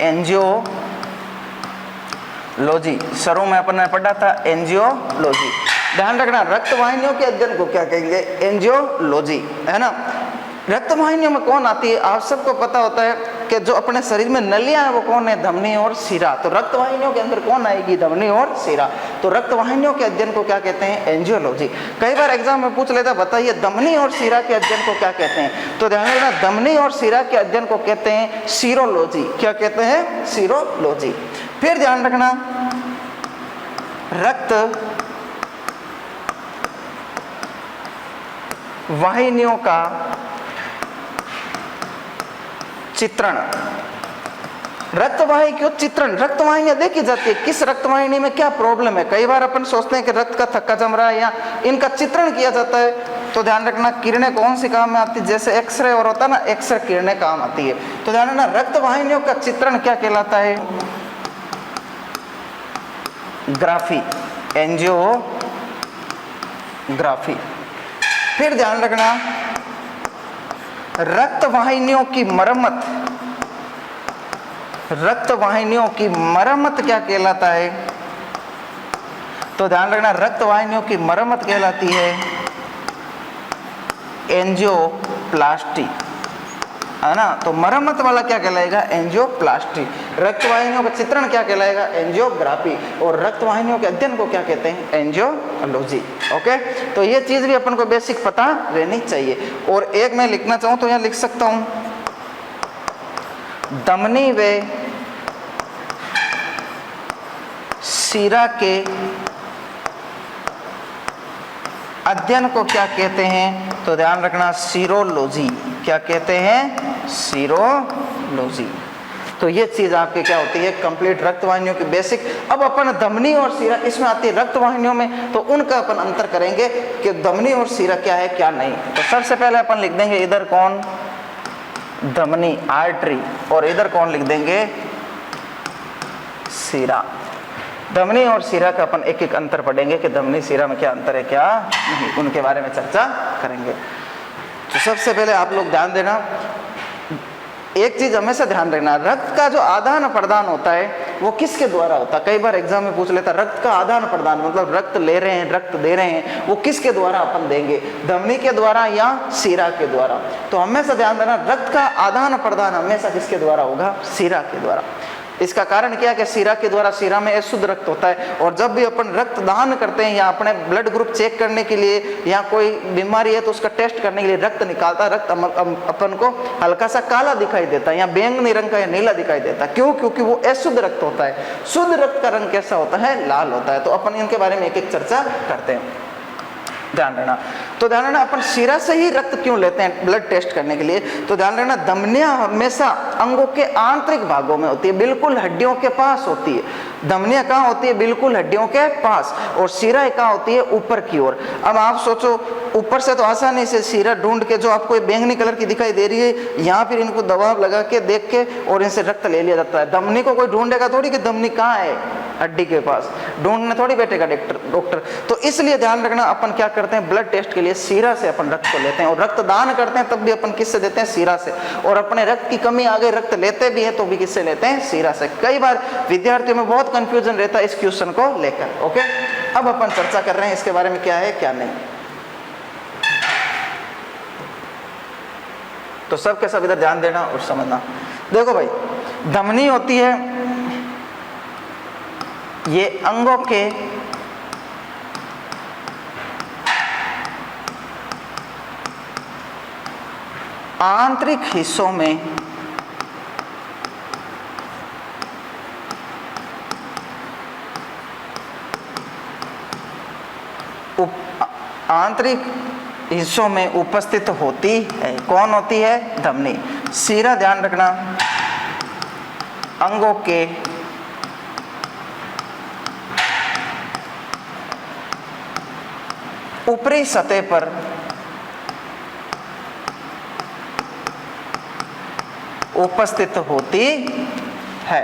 एंजियोलॉजी। शुरू में अपन ने पढ़ा था एंजियोलॉजी। ध्यान रखना, रक्त वाहिनियों के अध्ययन को क्या कहेंगे? एंजियोलॉजी, है ना। रक्त वाहिनियों में कौन आती है? आप सबको पता होता है कि जो अपने शरीर में नलियां हैं वो कौन है, धमनी और शिरा। तो रक्त वाहिनियों के अंदर कौन आएगी, धमनी और शिरा। तो रक्त वाहिनियों के अध्ययन को क्या कहते हैं, एंजियोलॉजी। कई बार एग्जाम में पूछ लेता, बताइए धमनी और शिरा के अध्ययन को क्या कहते हैं। तो ध्यान रखना, धमनी और शिरा के अध्ययन को कहते हैं सीरोलॉजी। क्या कहते हैं, सीरोलॉजी। फिर ध्यान रखना, रक्त वाहिनियों का चित्रण, रक्तवाहिनी क्यों चित्रण, रक्तवाहिनियां देखी जाती है, किस रक्तवाहिनी में क्या प्रॉब्लम है। कई बार अपन सोचते हैं कि रक्त का थक्का जम रहा है, या इनका चित्रण किया जाता है। तो ध्यान रखना, किरणें कौन सी काम में आती है, जैसे एक्सरे और होता है ना, एक्सरे किरणें काम आती है। तो ध्यान रखना, रक्तवाहिनियों का चित्रण क्या कहलाता है, ग्राफी, एंजियोग्राफी। फिर ध्यान रखना, रक्तवाहिनियों की मरम्मत, रक्तवाहिनियों की मरम्मत क्या कहलाता है। तो ध्यान रखना, रक्तवाहिनियों की मरम्मत कहलाती है एंजियोप्लास्टी, है ना। तो मरम्मत वाला क्या कहलाएगा, एंजियोप्लास्टी। रक्तवाहिनियों का चित्रण क्या कहलाएगा, एंजियोग्राफी। और रक्तवाहिनियों के अध्ययन को क्या कहते हैं, एंजियोलॉजी। ओके, तो ये चीज भी अपन को बेसिक पता रहनी चाहिए। और एक मैं लिखना चाहूं तो यहां लिख सकता हूं, धमनी व शिरा के अध्ययन को क्या कहते हैं। तो ध्यान रखना, सीरोलॉजी। क्या कहते हैं, सीरोलॉजी। तो ये चीज आपके क्या होती है, कंप्लीट रक्तवाहिनियों की बेसिक। अब अपन धमनी और शिरा इसमें आती है रक्तवाहिनियों में, तो उनका अपन अंतर करेंगे कि धमनी और शिरा क्या है क्या नहीं। तो सबसे पहले अपन लिख देंगे इधर कौन, धमनी आर्टरी, और इधर कौन लिख देंगे, शिरा। धमनी और शिरा का अपन एक एक अंतर पढ़ेंगे कि धमनी शिरा में क्या अंतर है क्या नहीं, उनके बारे में चर्चा करेंगे। तो सबसे पहले आप लोग ध्यान देना, एक चीज हमेशा ध्यान रखना, रक्त का जो आदान प्रदान होता है वो किसके द्वारा होता है। कई बार एग्जाम में पूछ लेता, रक्त का आदान प्रदान मतलब रक्त ले रहे हैं, रक्त दे रहे हैं, वो किसके द्वारा अपन देंगे, धमनी के द्वारा या शिरा के द्वारा। तो हमेशा ध्यान देना, रक्त का आदान प्रदान हमेशा किसके द्वारा होगा, शिरा के द्वारा। इसका कारण क्या है कि शिरा के द्वारा, शिरा में शुद्ध रक्त होता है। और जब भी अपन रक्त दान करते हैं या अपने ब्लड ग्रुप चेक करने के लिए या कोई बीमारी है तो उसका टेस्ट करने के लिए रक्त निकालता है, रक्त अपन को हल्का सा काला दिखाई देता है या बैंगनी रंग का या नीला दिखाई देता है। क्यों, क्योंकि वो अशुद्ध रक्त होता है। शुद्ध रक्त का रंग कैसा होता है, लाल होता है। तो अपन इनके बारे में एक एक चर्चा करते हैं, ध्यान रखना। तो ध्यान रखना, अपन शिरा से ही रक्त क्यों लेते हैं ब्लड टेस्ट करने के लिए। तो ध्यान रखना, धमनियां हमेशा अंगों के आंतरिक भागों में होती है, बिल्कुल हड्डियों के पास होती है। धमनियां कहाँ होती है, बिल्कुल हड्डियों के पास, और शिरा कहाँ होती है, ऊपर की ओर। अब आप सोचो, ऊपर से तो आसानी से शिरा ढूंढ के, जो आपको बैंगनी कलर की दिखाई दे रही है, यहाँ फिर इनको दबाव लगा के देख के और इनसे रक्त ले लिया जाता है। धमनी को कोई ढूंढेगा थोड़ी कि धमनी कहाँ है, हड्डी के पास, ढूंढने थोड़ी बैठेगा डॉक्टर। तो इसलिए ध्यान रखना, अपन क्या करते हैं, ब्लड टेस्ट के लिए शिरा से अपन रक्त को लेते हैं। और रक्त दान करते हैं तब भी अपन किससे देते हैं, शिरा से। और अपने रक्त की कमी आ गई, रक्त लेते भी है तो भी किससे लेते हैं, शिरा से। कई बार विद्यार्थियों में बहुत कंफ्यूजन रहता है इस क्वेश्चन को लेकर। ओके, अब अपन चर्चा कर रहे हैं इसके बारे में, क्या है क्या नहीं। तो सबके सब इधर ध्यान देना और समझना। देखो भाई, धमनी होती है, ये अंगों के आंतरिक हिस्सों में आंतरिक हिस्सों में उपस्थित होती है। कौन होती है, धमनी। शिरा ध्यान रखना, अंगों के ऊपरी सतह पर उपस्थित होती है।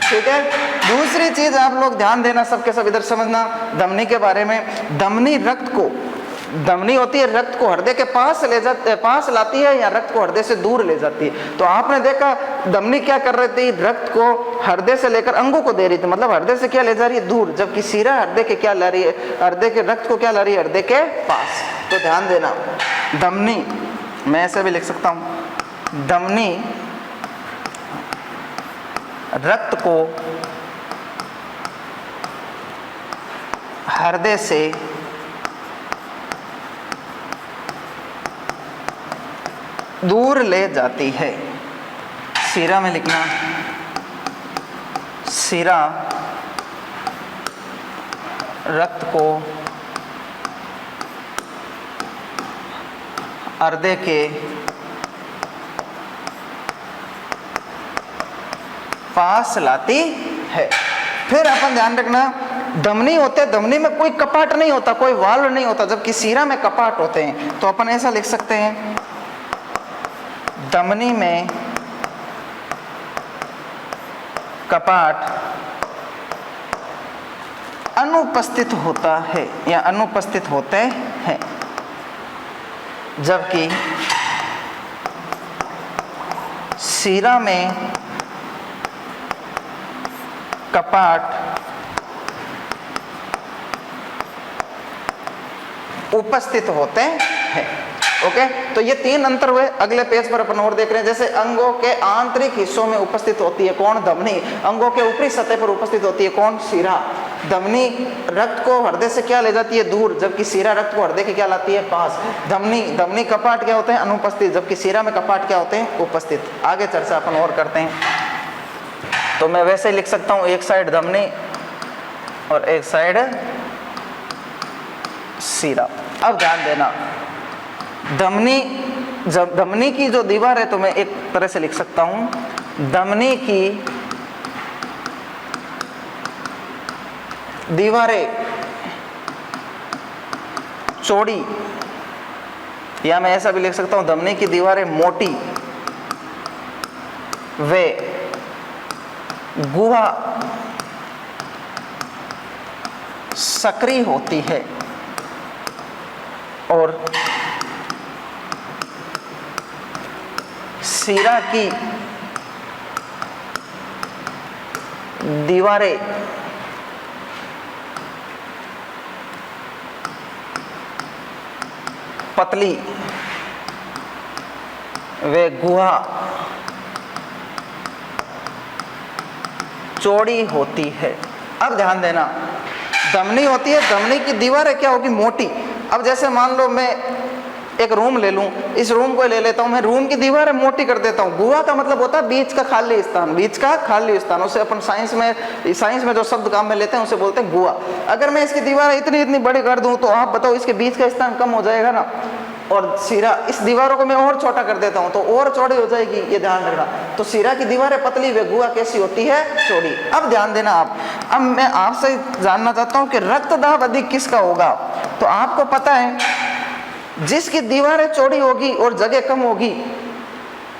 ठीक है, दूसरी चीज आप लोग ध्यान देना, सबके सब इधर समझना धमनी के बारे में। धमनी रक्त को, धमनी होती है रक्त को हृदय के पास लाती है या रक्त को हृदय से दूर ले जाती है। तो आपने देखा धमनी क्या कर रही थी, रक्त को हृदय से लेकर अंगों को दे रही थी, मतलब हृदय से क्या ले जा रही है, दूर। जबकि शिरा हृदय के क्या ला रही है, हृदय के रक्त को क्या ला रही है, हृदय के पास। तो ध्यान देना, धमनी, मैं ऐसे भी लिख सकता हूं, धमनी रक्त को हृदय से दूर ले जाती है। सीरा में लिखना, सीरा रक्त को हृदय के पास लाती है। फिर अपन ध्यान रखना, धमनी होते, धमनी में कोई कपाट नहीं होता, कोई वाल्व नहीं होता, जबकि सीरा में कपाट होते हैं। तो अपन ऐसा लिख सकते हैं, धमनी में कपाट अनुपस्थित होता है या अनुपस्थित होते हैं, जबकि सीरा में कपाट उपस्थित होते हैं। ओके, तो ये तीन अंतर हुए। अगले पेज पर अपन और देख रहे हैं, जैसे अंगों के आंतरिक हिस्सों में उपस्थित होती है कौन? धमनी। अंगों के ऊपरी सतह पर उपस्थित होती है कौन? सीरा। धमनी रक्त को हृदय से क्या ले जाती है? दूर, जबकि सीरा रक्त को हृदय के क्या लाती है? पास। धमनी कपाट क्या होते हैं? अनुपस्थित, जबकि सीरा में कपाट क्या होते हैं? उपस्थित। आगे चर्चा अपन और करते हैं। तो मैं वैसे ही लिख सकता हूं, एक साइड धमनी और एक साइड सीरा। अब ध्यान देना, धमनी की जो दीवार है, तो मैं एक तरह से लिख सकता हूं, धमनी की दीवारें चौड़ी, या मैं ऐसा भी लिख सकता हूं, धमनी की दीवारें मोटी वे गुहा सक्रिय होती है और सीरा की दीवारें पतली वे गुहा चौड़ी होती है। अब ध्यान देना, धमनी होती है, धमनी की दीवारें क्या होगी? मोटी। अब जैसे मान लो मैं एक रूम ले लूं, इस रूम को ले लेता हूं, मैं रूम की दीवारें मोटी कर देता हूं। गुहा का मतलब होता है बीच का खाली स्थान, बीच का खाली स्थान। उसे अपन साइंस में जो शब्द काम में लेते हैं उसे बोलते हैं गुहा। अगर मैं इसकी दीवारें इतनी बड़ी कर दूं, तो आप बताओ इसके बीच का स्थान कम हो जाएगा ना। और सीरा, इस दीवारों को मैं और छोटा कर देता हूं तो और चौड़ी हो जाएगी, ये ध्यान रखना। तो सीरा की दीवारें पतली व गुहा कैसी होती है? चौड़ी। अब ध्यान देना आप, अब मैं आपसे जानना चाहता हूं कि रक्तदाब अधिक किसका होगा। तो आपको पता है, जिसकी दीवारें चौड़ी होगी और जगह कम होगी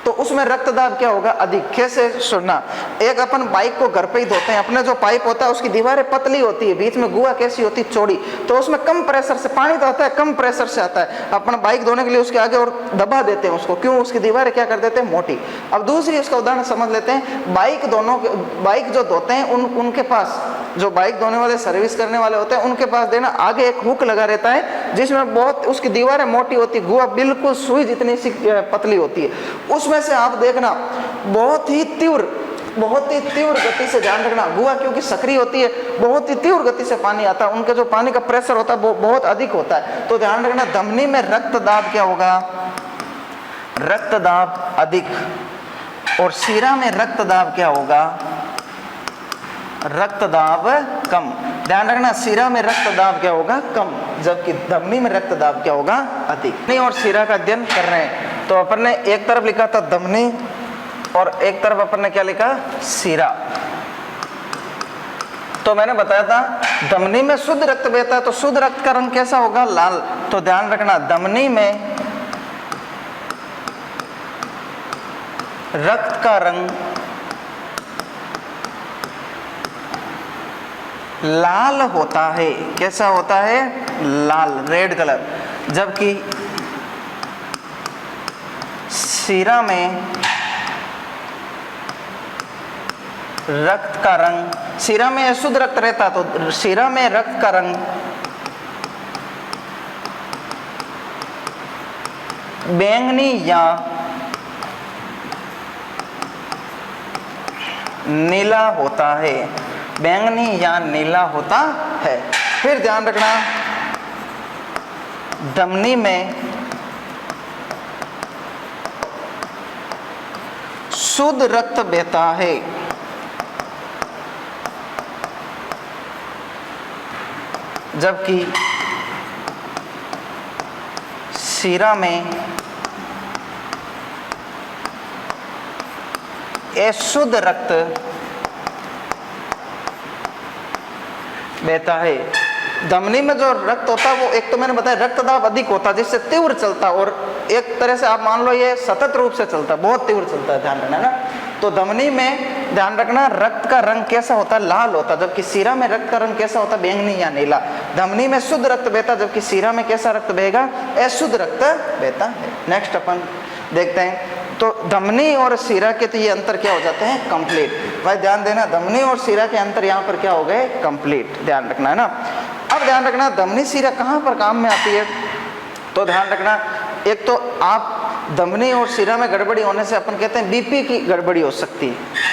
तो उसमें रक्तदाब क्या होगा? अधिक। कैसे? सुनना, एक अपन बाइक को घर पे ही धोते हैं, अपने जो पाइप होता है उसकी दीवारें पतली होती है, बीच में गुहा कैसी होती है? चौड़ी। तो उसमें कम प्रेशर से पानी तो आता है, कम प्रेशर से आता है। अपन बाइक धोने के लिए उसके आगे और दबा देते हैं उसको, क्यों? उसकी दीवारें क्या कर देते हैं? मोटी। अब दूसरी उसका उदाहरण समझ लेते हैं, बाइक जो धोते हैं उनके पास, जो बाइक धोने वाले सर्विस करने वाले होते हैं, उनके पास देना आगे एक हुक लगा रहता है, जिसमें बहुत उसकी दीवारें मोटी होती है, गुहा बिल्कुल सुई जितनी सी पतली होती है। उसमें से आप देखना बहुत ही तीव्र गति से, ध्यान रखना, गुहा क्योंकि सक्रिय होती है, बहुत ही तीव्र गति से पानी आता है, उनके जो पानी का प्रेशर होता है वो बहुत अधिक होता है। तो ध्यान रखना, धमनी में रक्तदाब क्या होगा? रक्तदाब अधिक। और सीरा में रक्तदाब क्या होगा? रक्तदाब कम। ध्यान रखना, सीरा में रक्तदाब क्या होगा? कम, जबकि धमनी में रक्तदाब क्या होगा? अधिक। धमनी और सीरा का अध्ययन कर रहे हैं, तो अपन ने एक तरफ लिखा था धमनी और एक तरफ अपन ने क्या लिखा? सीरा। तो मैंने बताया था धमनी में शुद्ध रक्त बहता है, तो शुद्ध रक्त का रंग कैसा होगा? लाल। तो ध्यान रखना, धमनी में रक्त का रंग लाल होता है। कैसा होता है? लाल, रेड कलर। जबकि सीरा में रक्त का रंग, सीरा में शुद्ध रक्त रहता, तो सीरा में रक्त का रंग बैंगनी या नीला होता है, बैंगनी या नीला होता है। फिर ध्यान रखना, धमनी में शुद्ध रक्त बहता है, जबकि शिरा में अशुद्ध रक्त बहता है। धमनी में जो रक्त होता है वो एक तो मैंने बताया रक्त दाब अधिक होता है, जिससे तीव्र चलता है, और एक तरह से आप मान लो ये सतत रूप से चलता है, बहुत तीव्र चलता है, ध्यान रखना है ना। तो धमनी में ध्यान रखना रक्त का रंग कैसा होता है, लाल होता है, जबकि शिरा में रक्त का रंग कैसा होता है, बैंगनी या नीला। धमनी में शुद्ध रक्त बहता, जबकि शिरा में कैसा रक्त बहेगा, अशुद्ध रक्त बहता है। नेक्स्ट अपन देखते हैं, तो धमनी और शिरा के तो ये अंतर क्या हो जाते हैं, कंप्लीट। भाई ध्यान देना, धमनी और शिरा के अंतर यहाँ पर क्या हो गए, कंप्लीट, ध्यान रखना है ना। अब ध्यान रखना धमनी शिरा कहाँ पर काम में आती है, तो ध्यान रखना एक तो आप धमनी और शिरा में गड़बड़ी होने से अपन कहते हैं बीपी की गड़बड़ी हो सकती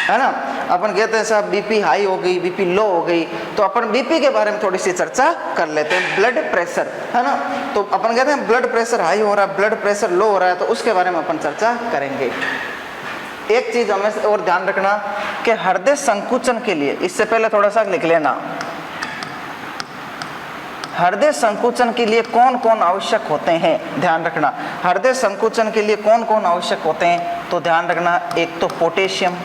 है ना। अपन कहते हैं साहब बीपी हाई हो गई, बीपी लो हो गई, तो अपन बीपी के बारे में थोड़ी सी चर्चा कर लेते हैं। ब्लड प्रेशर है ना, तो अपन कहते हैं ब्लड प्रेशर हाई हो रहा है, ब्लड प्रेशर लो हो रहा है, तो उसके बारे में अपन चर्चा करेंगे। एक चीज हमें और ध्यान रखना कि हृदय संकुचन के लिए, इससे पहले थोड़ा सा लिख लेना, हृदय संकुचन के लिए कौन कौन आवश्यक होते हैं, ध्यान रखना। हृदय संकुचन के लिए कौन कौन आवश्यक होते हैं, तो ध्यान रखना एक तो पोटेशियम,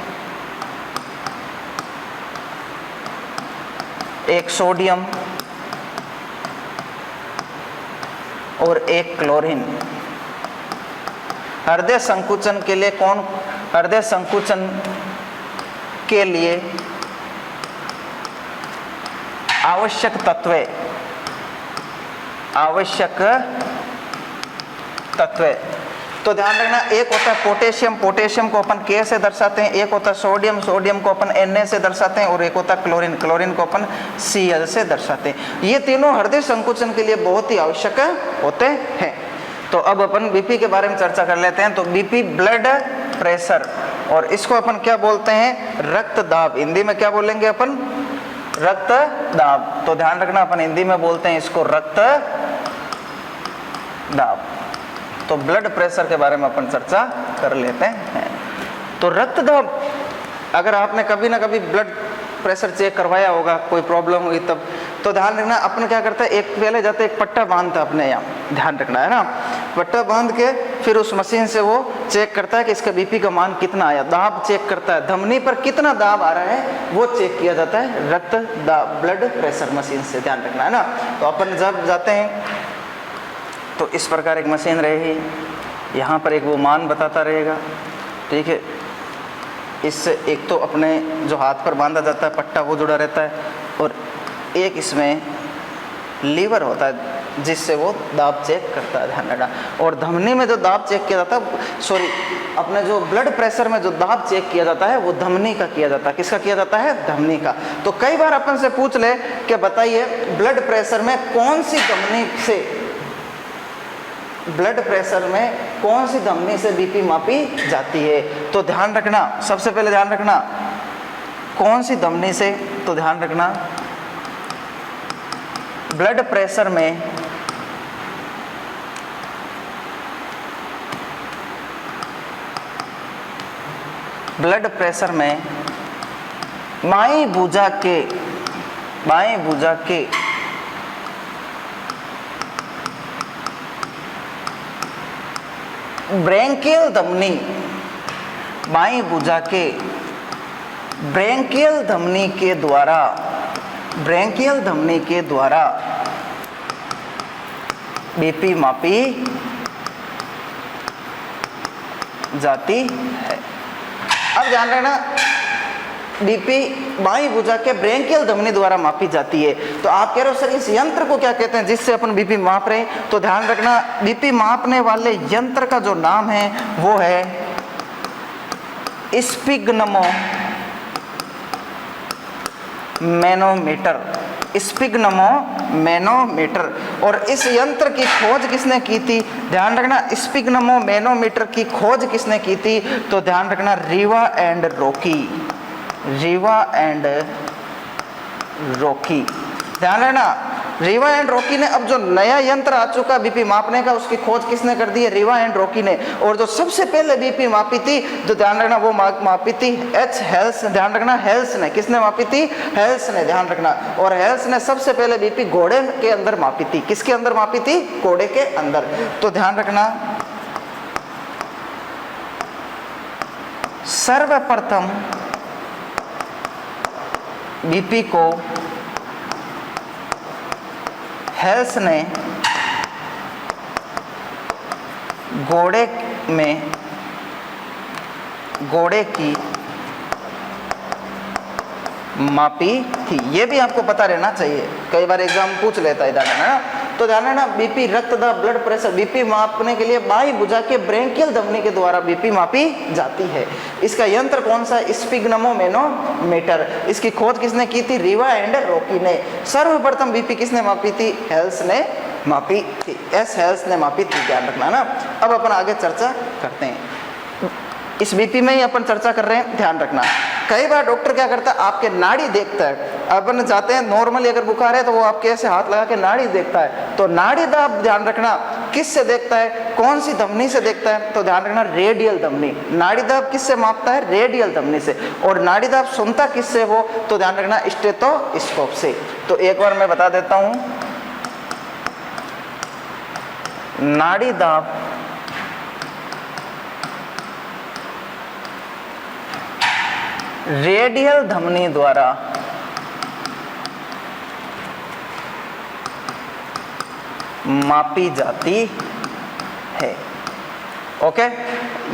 एक सोडियम और एक क्लोरीन। हृदय संकुचन के लिए कौन, हृदय संकुचन के लिए आवश्यक तत्व, आवश्यक तत्व, तो ध्यान रखना एक होता है पोटेशियम, पोटेशियम को अपन K से दर्शाते हैं, एक होता है सोडियम, सोडियम को अपन Na से दर्शाते हैं, और एक होता है क्लोरीन, क्लोरीन को अपन Cl से दर्शाते हैं। ये तीनों हृदय संकुचन के लिए बहुत ही आवश्यक होते हैं। तो अब अपन बीपी के बारे में चर्चा कर लेते हैं। तो बीपी ब्लड प्रेशर, और इसको अपन क्या बोलते हैं, रक्त दाब। हिंदी में क्या बोलेंगे अपन, रक्त दाब। तो ध्यान रखना अपन हिंदी में बोलते हैं इसको रक्त दाब। तो ब्लड प्रेशर के बारे में अपन चर्चा कर लेते हैं। तो रक्त दाब, अगर आपने कभी ना कभी ब्लड प्रेशर चेक करवाया होगा, कोई प्रॉब्लम हुई तब, तो ध्यान रखना अपन क्या करता है, एक पहले जाते एक पट्टा बांधता अपने यहाँ, ध्यान रखना है ना, पट्टा बांध के फिर उस मशीन से वो चेक करता है कि इसका बीपी का मान कितना आया, दाब चेक करता है, धमनी पर कितना दाब आ रहा है वो चेक किया जाता है रक्त दाब, ब्लड प्रेशर मशीन से, ध्यान रखना है ना। तो अपन जब जाते हैं तो इस प्रकार एक मशीन रहेगी, यहाँ पर एक वो मान बताता रहेगा, ठीक है। इससे एक तो अपने जो हाथ पर बांधा जाता है पट्टा वो जुड़ा रहता है, और एक इसमें लीवर होता है जिससे वो दाब चेक करता है, ध्यान रखना। और धमनी में जो दाब चेक किया जाता है, सॉरी अपने जो ब्लड प्रेशर में जो दाब चेक किया जाता है वो धमनी का किया जाता है। किसका किया जाता है, धमनी का। तो कई बार अपन से पूछ ले कि बताइए ब्लड प्रेशर में कौन सी धमनी से, ब्लड प्रेशर में कौन सी धमनी से बीपी मापी जाती है, तो ध्यान रखना सबसे पहले ध्यान रखना कौन सी धमनी से, तो ध्यान रखना ब्लड प्रेशर में बाईं भुजा के ब्रेंकियल धमनी, बाईं भुजा के ब्रेंकियल धमनी के द्वारा बीपी मापी जाती है। अब ध्यान रखना बीपी बाईं भुजा के ब्रेंकियल धमनी द्वारा मापी जाती है। तो आप कह रहे हो सर इस यंत्र को क्या कहते हैं जिससे अपन बीपी माप रहे हैं, तो ध्यान रखना बीपी मापने वाले यंत्र का जो नाम है वो है स्पिग्नोमेटर। और इस यंत्र की खोज किसने की थी, ध्यान रखना स्पिग्नोमेटर की खोज किसने की थी, तो ध्यान रखना Rewa and Rocky, Rewa and Rocky. ध्यान रखना, रीवा एंड रॉकी ने अब जो नया यंत्र आ चुका बीपी मापने का, उसकी खोज किसने कर दी है? रीवा एंड रॉकी ने। और जो सबसे पहले बीपी मापी थी, जो ध्यान रखना वो मापी थी एच हेल्स, ध्यान रखना हेल्स ने। किसने मापी थी? हेल्स ने, ध्यान रखना। और हेल्स ने सबसे पहले बीपी घोड़े के अंदर मापी थी। किसके अंदर मापी थी? घोड़े के अंदर। तो ध्यान रखना, सर्वप्रथम बीपी को हेल्स ने घोड़े की मापी थी। ये भी आपको पता रहना चाहिए, कई बार एग्जाम पूछ लेता है ना। तो ध्यान रखना, बीपी, रक्त दाब, ब्लड प्रेशर, बीपी मापने के लिए बाई भुजा के ब्रेंकियल धमनी के द्वारा बीपी मापी जाती है। इसका यंत्र कौन सा? स्फिग्नोमेनोमीटर। इसकी खोज किसने की थी? रीवा एंड रॉकी ने। सर्वप्रथम बीपी किसने मापी थी? हेल्स ने मापी थी। एस हेल्स ने मापी थी, ध्यान रखना ना। अब अपन आगे चर्चा करते हैं, इस बीपी में ही अपन चर्चा कर रहे हैं, ध्यान रखना। कई बार डॉक्टर क्या करता है, आपके नाड़ी देखता है। अपन चाहते हैं नॉर्मली अगर बुखार है तो वो आपके ऐसे हाथ लगा के नाड़ी देखता है। तो नाड़ी दाब, ध्यान रखना, किस से देखता है? कौन सी धमनी से देखता है? तो ध्यान रखना, रेडियल धमनी। नाड़ी दाब किससे मापता है? रेडियल धमनी से। और नाड़ी दाब सुनता किससे वो? तो ध्यान रखना, स्टेथोस्कोप से। तो एक बार मैं बता देता हूं, नाड़ी दाब रेडियल धमनी द्वारा मापी जाती है। ओके,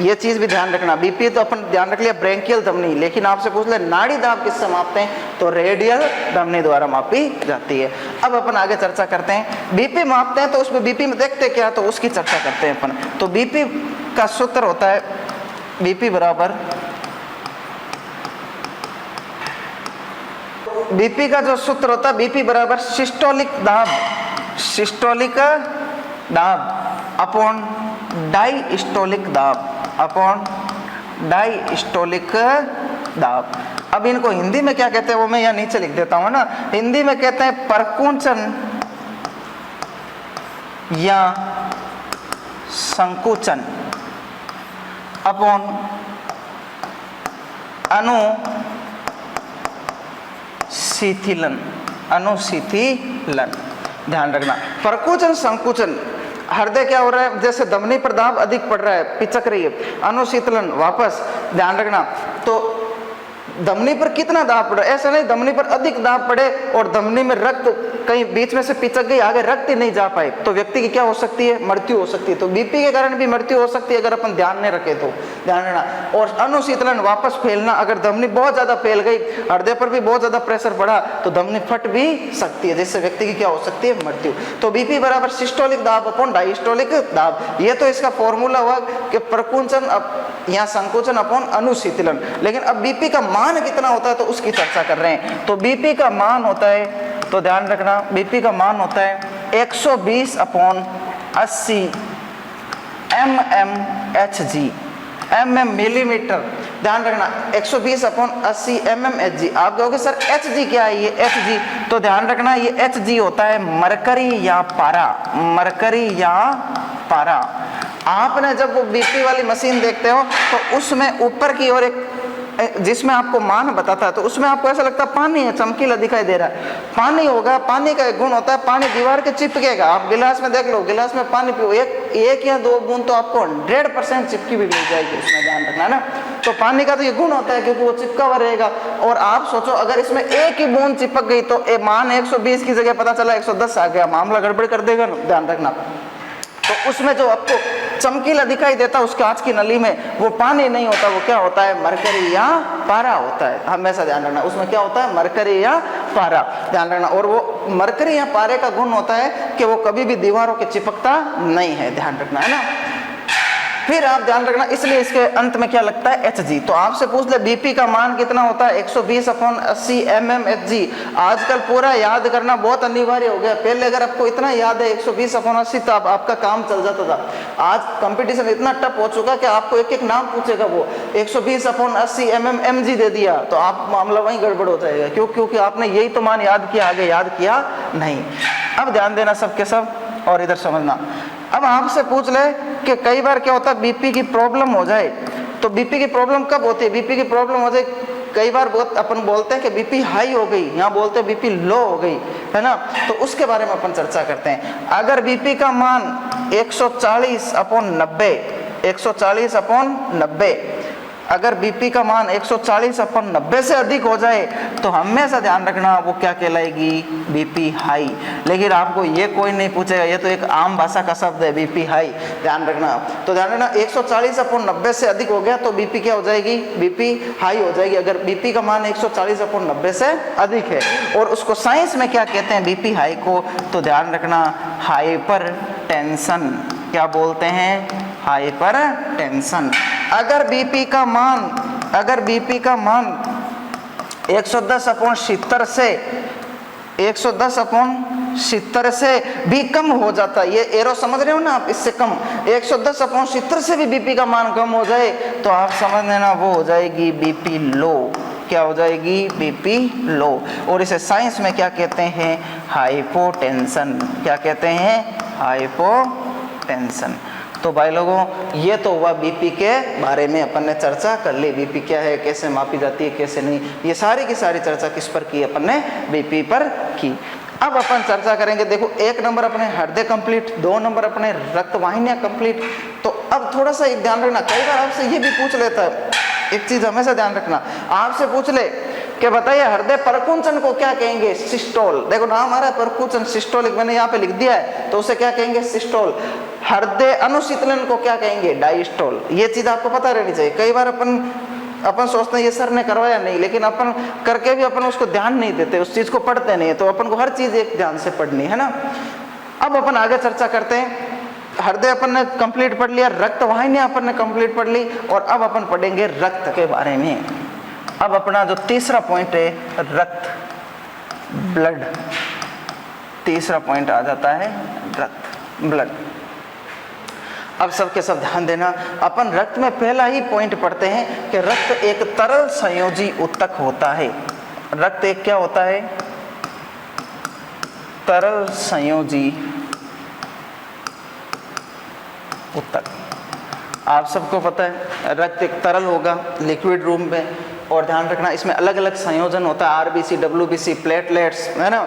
ये चीज भी ध्यान रखना। बीपी तो अपन ध्यान रख लिया ब्रेंकियल धमनी, लेकिन आपसे पूछ ले नाड़ी दाब किससे मापते हैं? तो रेडियल धमनी द्वारा मापी जाती है। अब अपन आगे चर्चा करते हैं, बीपी मापते हैं तो उसमें बीपी में देखते क्या, तो उसकी चर्चा करते हैं अपन। तो बीपी का सूत्र होता है, बीपी बराबर, बीपी का जो सूत्र होता है, बीपी बराबर सिस्टोलिक दाब, सिस्टोलिक दाब अपॉन डायस्टोलिक दाब, अपॉन डायस्टोलिक दाब। अब इनको हिंदी में क्या कहते हैं वो मैं यहाँ नीचे लिख देता हूँ ना। हिंदी में कहते हैं परकुंचन या संकुचन अपॉन अनुशीथिलन, अनुशीथिलन। ध्यान रखना, परकुंचन संकुचन, हृदय क्या हो रहा है? जैसे धमनी पर दाब अधिक पड़ रहा है, पिचक रही है। अनुशीतलन वापस, ध्यान रखना, तो धमनी पर कितना दाब पड़ा? ऐसा नहीं धमनी पर अधिक दाब पड़े और धमनी में रक्त कहीं बीच में से पिचक गई, आगे रक्त ही नहीं जा पाए, तो व्यक्ति की क्या हो सकती है? मृत्यु हो सकती है। तो बीपी के कारण भी मृत्यु हो सकती है अगर अपन ध्यान नहीं रखे तो, ध्यान रखना। और अनुशीतलन वापस फैलना, अगर धमनी बहुत ज्यादा फैल गई, हृदय पर भी बहुत ज्यादा प्रेशर बढ़ा तो धमनी फट भी सकती है, जिससे व्यक्ति की क्या हो सकती है? मृत्यु। तो बीपी बराबर सिस्टोलिक दाब अपॉन डायस्टोलिक दाब। ये तो इसका फॉर्मूला हुआ कि प्रकुंचन या संकुचन अपॉन अनुशीतलन। लेकिन अब बीपी का मान कितना होता है तो उसकी चर्चा कर रहे हैं। तो बीपी का मान होता है, तो ध्यान रखना, बीपी का मान होता है 120 अपॉन 80 mmHg, mm मिलीमीटर। ध्यान रखना, 120 अपॉन 80 mmHg। आप कहोगे सर Hg क्या है? ये Hg, तो ध्यान रखना ये Hg होता है मरकरी या पारा, मरकरी या पारा। आपने जब वो बीपी वाली मशीन देखते हो तो उसमें ऊपर की ओर एक, जिसमें आपको मान बताता है, तो उसमें आपको ऐसा लगता है पानी है, चमकीला दिखाई दे रहा है। पानी होगा, पानी का एक गुण होता है, पानी दीवार के चिपकेगा। आप गिलास में देख लो, गिलास में पानी पियो, एक या दो बूंद तो आपको 100% चिपकी भी मिल जाएगी उसमें, ध्यान रखना है ना। तो पानी का तो ये गुण होता है क्योंकि वो चिपका हुआ रहेगा। और आप सोचो अगर इसमें एक ही बूंद चिपक गई तो मान 120 की जगह पता चला 110 आ गया, मामला गड़बड़ कर देगा ना, ध्यान रखना। तो उसमें जो आपको चमकीला दिखाई देता है उस कांच की नली में, वो पानी नहीं होता, वो क्या होता है? मरकरी या पारा होता है। हमेशा ध्यान रखना, उसमें क्या होता है? मरकरी या पारा, ध्यान रखना। और वो मरकरी या पारे का गुण होता है कि वो कभी भी दीवारों के चिपकता नहीं है, ध्यान रखना है ना। फिर आप ध्यान रखना, इसलिए इसके अंत में क्या लगता है, Hg। तो आपसे पूछ ले बीपी का मान कितना होता है, 120/80 mmHg। आजकल पूरा याद करना बहुत अनिवार्य हो गया। पहले अगर आपको इतना याद है 120/80 तो आपका काम चल जाता था। आज कंपटीशन इतना टफ हो चुका कि आपको एक एक नाम पूछेगा, वो 120/80 mmHg दे दिया तो आप मामला वहीं गड़बड़ हो जाएगा। क्यों? क्योंकि आपने यही तो मान याद किया, आगे याद किया नहीं। अब ध्यान देना सबके सब, और इधर समझना। अब आपसे पूछ ले कि कई बार क्या होता है बीपी की प्रॉब्लम हो जाए, तो बीपी की प्रॉब्लम कब होती है? बीपी की प्रॉब्लम हो जाए कई बार बहुत अपन बोलते हैं कि बीपी हाई हो गई, यहाँ बोलते हैं बीपी लो हो गई, है ना। तो उसके बारे में अपन चर्चा करते हैं। अगर बीपी का मान 140/90, 140/90, अगर बीपी का मान 140/90 से अधिक हो जाए तो हमेशा ध्यान रखना वो क्या कहलाएगी, बीपी हाई। लेकिन आपको ये कोई नहीं पूछेगा, ये तो एक आम भाषा का शब्द है बीपी हाई, ध्यान रखना। तो ध्यान रखना 140/90 से अधिक हो गया तो बीपी क्या हो जाएगी, बीपी हाई हो जाएगी। अगर बीपी का मान 140/90 से अधिक है, और उसको साइंस में क्या कहते हैं बीपी हाई को, तो ध्यान रखना हाइपर टेंशन, क्या बोलते हैं, हाइपर टेंशन। अगर बीपी का मान 110/70 से 110/70 से भी कम हो जाता है, ये एरो समझ रहे हो ना आप, इससे कम 110/70 से भी बीपी का मान कम हो जाए तो आप समझ लेना वो हो जाएगी बीपी लो। क्या हो जाएगी, बीपी लो। और इसे साइंस में क्या कहते हैं, हाइपोटेंशन। क्या कहते हैं, हाइपोटेंशन। तो भाई लोगों ये तो हुआ बीपी के बारे में, अपन ने चर्चा कर ली बीपी क्या है, कैसे मापी जाती है, कैसे नहीं, ये सारी की सारी चर्चा किस पर की, अपन ने बीपी पर की। अब अपन चर्चा करेंगे, देखो 1 नंबर अपने हृदय कंप्लीट, 2 नंबर अपने रक्तवाहिनियां कंप्लीट। तो अब थोड़ा सा एक ध्यान रखना, कई बार आपसे ये भी पूछ लेता है, एक चीज हमेशा ध्यान रखना, आपसे पूछ ले कि बताइए हृदय परकुंचन को क्या कहेंगे, सिस्टोल। देखो नाम हमारा परकुंचन, सिस्टोलिक मैंने यहाँ पे लिख दिया है, तो उसे क्या कहेंगे, सिस्टोल। हृदय अनुशीतलन को क्या कहेंगे, डायस्टोल। ये चीज आपको पता रहनी चाहिए। कई बार अपन सोचते हैं ये सर ने करवाया नहीं, लेकिन अपन करके भी अपन उसको ध्यान नहीं देते, उस चीज को पढ़ते नहीं, तो अपन को हर चीज एक ध्यान से पढ़नी है ना। अब अपन आगे चर्चा करते हैं। हृदय अपन ने कंप्लीट पढ़ लिया, रक्तवाहिनियां अपन ने कंप्लीट पढ़ ली, और अब अपन पढ़ेंगे रक्त के बारे में। अब अपना जो तीसरा पॉइंट है रक्त, ब्लड, तीसरा पॉइंट आ जाता है रक्त, ब्लड। अब सबके सब ध्यान देना, अपन रक्त में पहला ही पॉइंट पढ़ते हैं कि रक्त एक तरल संयोजी ऊतक होता है। रक्त एक क्या होता है, तरल संयोजी ऊतक। आप सबको पता है रक्त एक तरल होगा लिक्विड रूम में, और ध्यान रखना इसमें अलग अलग संयोजन होता है, आरबीसी, डब्ल्यूबीसी, प्लेटलेट्स, है ना,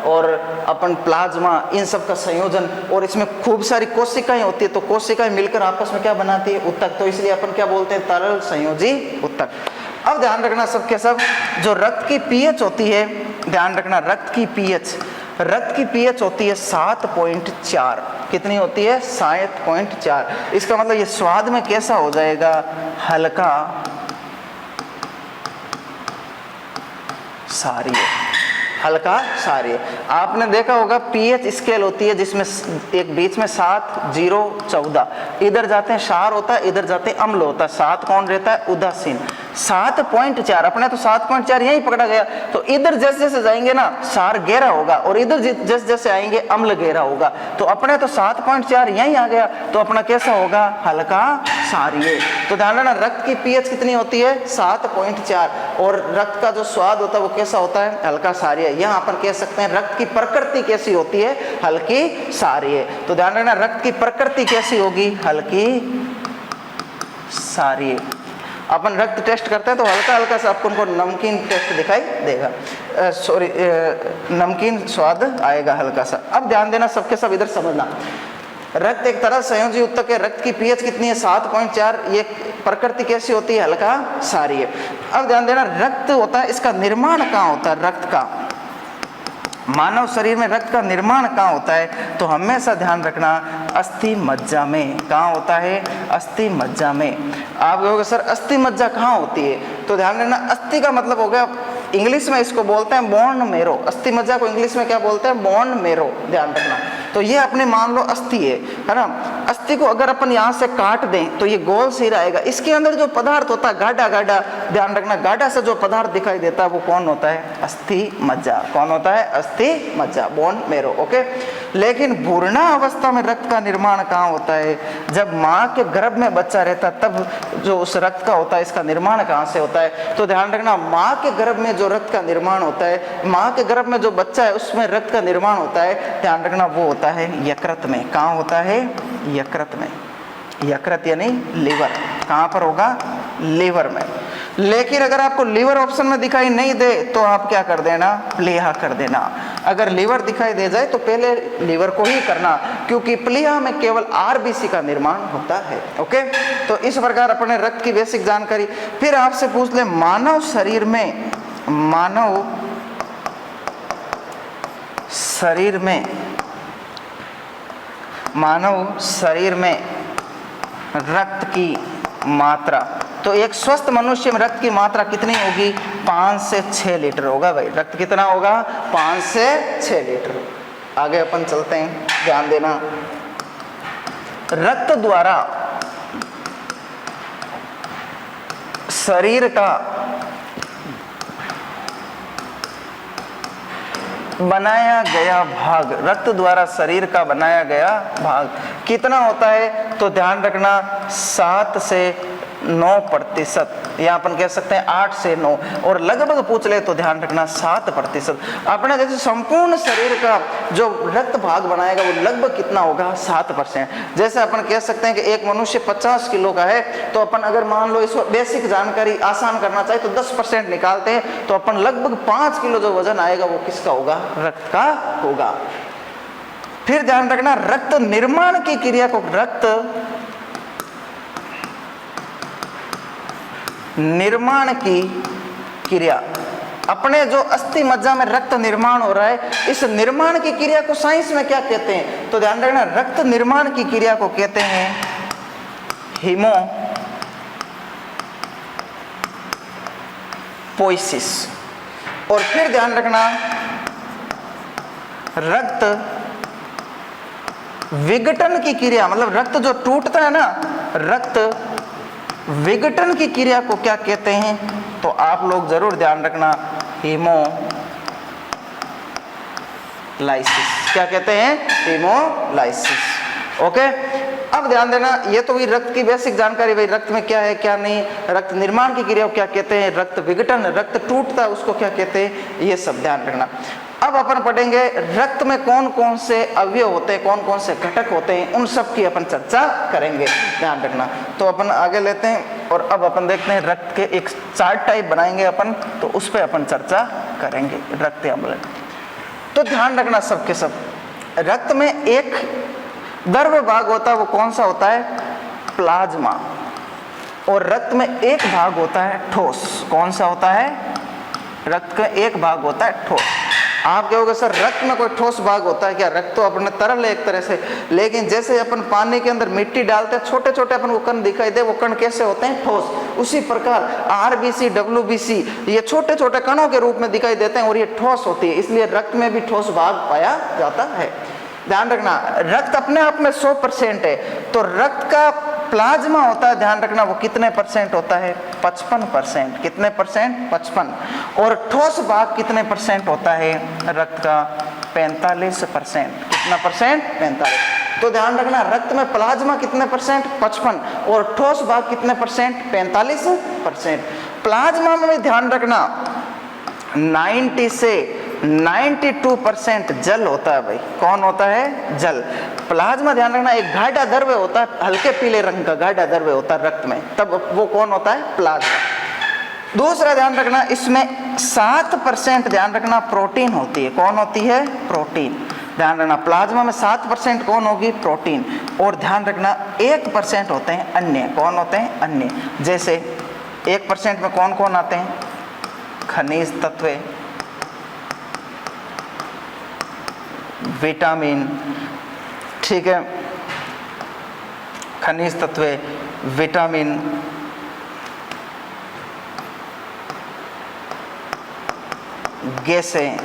और अपन प्लाज्मा, इन सब का संयोजन, और इसमें खूब सारी कोशिकाएं होती है, तो कोशिकाएं मिलकर आपस में क्या बनाती है, ऊतक। तो इसलिए अपन क्या बोलते हैं, तरल संयोजी ऊतक। अब ध्यान रखना सबके सब, जो रक्त की पीएच होती है, ध्यान रखना रक्त की पीएच होती है 7.4। कितनी होती है, 7.4। इसका मतलब ये स्वाद में कैसा हो जाएगा, हल्का क्षारीय, हल्का क्षारीय। आपने देखा होगा पीएच स्केल होती है जिसमें एक बीच में 7, 0, 14, इधर जाते हैं क्षार होता है, इधर जाते हैं अम्ल होता है। 7 कौन रहता है, उदासीन। 7.4 अपने तो 7.4 यही पकड़ा गया, तो इधर जैसे जैसे जाएंगे ना क्षार गहरा होगा, और इधर जैसे जैसे आएंगे अम्ल गहरा होगा। तो अपने तो 7.4 यही आ गया, तो अपना कैसा होगा, हल्का क्षारीय। तो ध्यान रखना रक्त की पीएच कितनी होती है, 7.4, और रक्त का जो स्वाद होता है वो कैसा होता है, हल्का क्षारीय। यहाँ अपन कह सकते हैं रक्त की प्रकृति कैसी होती है, हल्की क्षारीय। तो ध्यान रखना रक्त की प्रकृति कैसी होगी, हल्की क्षारीय। अपन रक्त टेस्ट करते हैं तो हल्का हल्का सा आपको नमकीन टेस्ट दिखाई देगा, नमकीन स्वाद आएगा हल्का सा। अब ध्यान देना सबके सब, इधर समझना, रक्त एक तरह संयोजी ऊतक है, रक्त की पीएच कितनी है, 7.4, ये प्रकृति कैसी होती है, हल्का क्षारीय। अब ध्यान देना रक्त होता है, इसका निर्माण कहाँ होता है, रक्त का, मानव शरीर में रक्त का निर्माण कहाँ होता है, तो हमेशा ध्यान रखना अस्थि मज्जा में। कहाँ होता है, अस्थि मज्जा में। आप कहोगे सर अस्थि मज्जा कहाँ होती है, तो ध्यान रखना अस्थि का मतलब हो गया, इंग्लिश में इसको बोलते हैं बोन मेरो। अस्थि मज्जा को इंग्लिश में क्या बोलते हैं, बोन मेरो, ध्यान रखना। तो ये अपने मान लो अस्थि है ना, अस्थि को अगर अपन यहाँ से काट दें तो ये गोल सिरा आएगा, इसके अंदर जो पदार्थ होता है गाढ़ा गाढ़ा, ध्यान रखना गाढ़ा से जो पदार्थ दिखाई देता है वो कौन होता है, अस्थि मज्जा। कौन होता है, अस्थि मज्जा, बोन मेरो। ओके, लेकिन भ्रूणा अवस्था में रक्त का निर्माण कहाँ होता है, जब माँ के गर्भ में बच्चा रहता तब जो उस रक्त का होता है, इसका निर्माण कहाँ से होता है, तो ध्यान रखना माँ के गर्भ में जो रक्त का निर्माण होता है, माँ के गर्भ में जो बच्चा है उसमें रक्त का निर्माण होता है, ध्यान रखना वो होता है यकृत में। कहाँ होता है, यकृत में। यकृत यानी लीवर, कहाँ पर होगा, लीवर में। लेकिन अगर आपको लीवर ऑप्शन में दिखाई नहीं दे तो आप क्या कर देना, प्लीहा कर देना। अगर लीवर दिखाई दे जाए तो पहले लीवर को ही करना, क्योंकि प्लीहा में केवल आरबीसी का निर्माण होता है। ओके, तो इस प्रकार अपने रक्त की बेसिक जानकारी। फिर आपसे पूछ ले, मानव शरीर में, मानव शरीर में, मानव शरीर में रक्त की मात्रा, तो एक स्वस्थ मनुष्य में रक्त की मात्रा कितनी होगी, 5 से 6 लीटर होगा भाई। रक्त कितना होगा, 5 से 6 लीटर। आगे अपन चलते हैं, ध्यान देना। रक्त द्वारा शरीर का बनाया गया भाग, रक्त द्वारा शरीर का बनाया गया भाग कितना होता है, तो ध्यान रखना 7 से 9%, या अपन कह सकते हैं 8 से 9, और लगभग पूछ ले तो ध्यान रखना 7%। अपने जैसे संपूर्ण शरीर का जो रक्त भाग बनाएगा वो लगभग कितना होगा, 7%। जैसे अपन कह सकते हैं कि एक मनुष्य 50 किलो का है, तो अपन अगर मान लो इसको बेसिक जानकारी आसान करना चाहे तो 10% निकालते हैं, तो अपन लगभग 5 किलो जो वजन आएगा वो किसका होगा, रक्त का होगा। फिर ध्यान रखना रक्त निर्माण की क्रिया को, रक्त निर्माण की क्रिया, अपने जो अस्थि मज्जा में रक्त निर्माण हो रहा है, इस निर्माण की क्रिया को साइंस में क्या कहते हैं, तो ध्यान रखना रक्त निर्माण की क्रिया को कहते हैं हीमोपोइसिस। और फिर ध्यान रखना रक्त विघटन की क्रिया, मतलब रक्त जो टूटता है ना, रक्त विघटन की क्रिया को क्या कहते हैं, तो आप लोग जरूर ध्यान रखना हीमोलाइसिस। क्या कहते हैं, हीमोलाइसिस। ओके, अब ध्यान देना, ये तो हुई रक्त की बेसिक जानकारी, भाई रक्त में क्या है क्या नहीं, रक्त निर्माण की क्रिया को क्या कहते हैं, रक्त विघटन, रक्त टूटता है उसको क्या कहते हैं, ये सब ध्यान रखना। अब अपन पढ़ेंगे रक्त में कौन कौन से अवयव होते हैं, कौन कौन से घटक होते हैं, उन सब की अपन चर्चा करेंगे, ध्यान रखना। तो अपन आगे लेते हैं और अब अपन देखते हैं रक्त के एक चार्ट टाइप बनाएंगे अपन, तो उस पर अपन चर्चा करेंगे रक्त अम्ल। तो ध्यान रखना सबके सब, रक्त में एक द्रव्य भाग होता है, वो कौन सा होता है, प्लाज्मा। और रक्त में एक भाग होता है ठोस, कौन सा होता है, रक्त का एक भाग होता है ठोस। आप कहोगे सर रक्त में कोई ठोस भाग होता है क्या, रक्त तो अपने तरल है एक तरह से, लेकिन जैसे अपन पानी के अंदर मिट्टी डालते हैं छोटे छोटे अपन को कण दिखाई दे, वो कण कैसे होते हैं, ठोस। उसी प्रकार आरबीसी, डब्ल्यूबीसी ये छोटे छोटे कणों के रूप में दिखाई देते हैं और ये ठोस होती है, इसलिए रक्त में भी ठोस भाग पाया जाता है। ध्यान रखना रक्त अपने आप में 100% है, तो रक्त का प्लाज्मा होता है, ध्यान रखना वो कितने परसेंट होता है, 55%। कितने परसेंट, 55। और ठोस भाग कितने परसेंट होता है रक्त का, 45%। कितना परसेंट, 45। तो ध्यान रखना रक्त में प्लाज्मा कितने परसेंट, 55, और ठोस भाग कितने परसेंट, 45%। प्लाज्मा में भी ध्यान रखना 90 से 92% जल होता है भाई, कौन होता है, जल। प्लाज्मा ध्यान रखना एक गाढ़ा द्रव्य होता है, हल्के पीले रंग का गाढ़ा द्रव्य होता है रक्त में, तब वो कौन होता है, प्लाज्मा। दूसरा ध्यान रखना इसमें 7% ध्यान रखना प्रोटीन होती है, कौन होती है, प्रोटीन। ध्यान रखना प्लाज्मा में 7% कौन होगी, प्रोटीन। और ध्यान रखना 1% होते हैं अन्य, कौन होते हैं, अन्य। जैसे 1% में कौन कौन आते हैं, खनिज तत्व, विटामिन, ठीक है, खनिज तत्व, विटामिन, गैसें,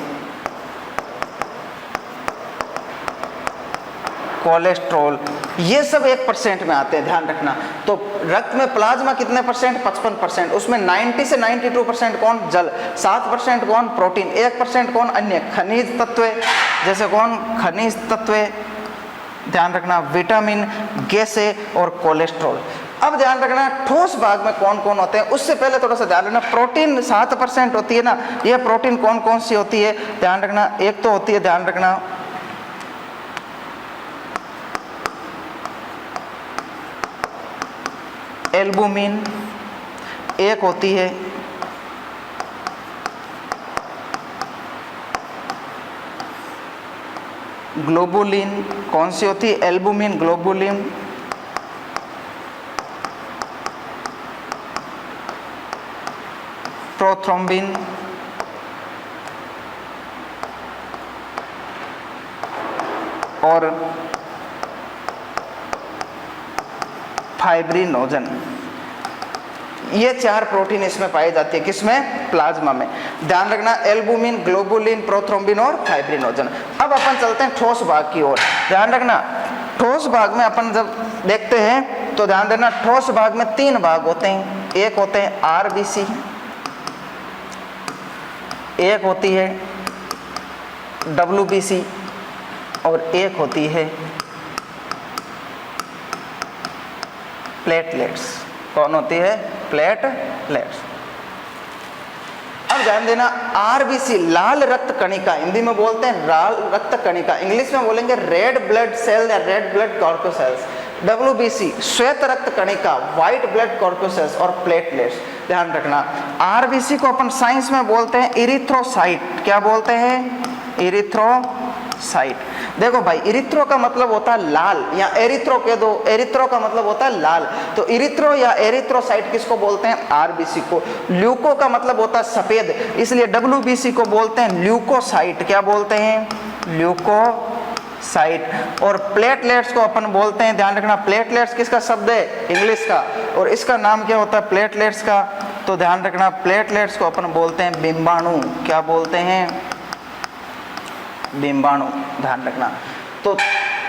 कोलेस्ट्रॉल, ये सब 1% में आते हैं, ध्यान रखना। तो रक्त में प्लाज्मा कितने परसेंट? 55%, उसमें 90 से 92% कौन? जल, 7% कौन? प्रोटीन, 1% कौन? अन्य खनिज तत्व, जैसे कौन? खनिज तत्व, ध्यान रखना, विटामिन, गैसें और कोलेस्ट्रॉल। अब ध्यान रखना ठोस भाग में कौन कौन होते हैं, उससे पहले थोड़ा सा ध्यान रखना, प्रोटीन 7% होती है ना, ये प्रोटीन कौन कौन सी होती है? ध्यान रखना, एक तो होती है, ध्यान रखना, एल्बुमिन, एक होती है ग्लोबुलिन, कौन सी होती है? एल्बुमिन, ग्लोबुलिन, प्रोथ्रोम्बिन, और फाइब्रिनोजन। ये 4 प्रोटीन इसमें पाई जाती है, किसमें? प्लाज्मा में। ध्यान रखना, एल्बुमिन, ग्लोबुलिन, प्रोथ्रोम्बिन और फाइब्रिनोजन। अब अपन चलते हैं ठोस भाग की ओर। ध्यान रखना, ठोस भाग में अपन जब देखते हैं तो ध्यान देना, ठोस भाग में 3 भाग होते हैं। एक होते हैं आरबीसी, एक होती है डब्ल्यूबीसी और एक होती है प्लेटलेट्स। कौन होती है? प्लेटलेट्स। अब ध्यान देना, आरबीसी लाल रक्त कणिका, हिंदी में बोलते हैं लाल रक्त कणिका, इंग्लिश में बोलेंगे रेड ब्लड सेल या रेड ब्लड कॉर्पोसेल्स। डब्ल्यूबीसी श्वेत रक्त कणिका, व्हाइट ब्लड कॉर्पोसेल्स और प्लेटलेट्स। ध्यान रखना, आरबीसी को अपन साइंस में बोलते हैं इरिथ्रोसाइट। क्या बोलते हैं? इरिथ्रोसाइट। देखो भाई, इरिथ्रो का मतलब होता है लाल, या एरिथ्रो कह दो, एरिथ्रो का मतलब होता है लाल। तो इरिथ्रो या एरिथ्रोसाइट किसको बोलते हैं? आरबीसी को। ल्यूको का मतलब होता है सफेद, इसलिए डब्ल्यूबीसी को बोलते हैं ल्यूकोसाइट। क्या बोलते हैं? ल्यूकोसाइट। और प्लेटलेट्स को अपन बोलते हैं, ध्यान रखना, प्लेटलेट्स किसका शब्द है? इंग्लिश का, और इसका नाम क्या होता है प्लेटलेट्स का? तो ध्यान रखना, प्लेटलेट्स को अपन बोलते हैं बिंबाणु। क्या बोलते हैं? बिंबाणु। ध्यान रखना, तो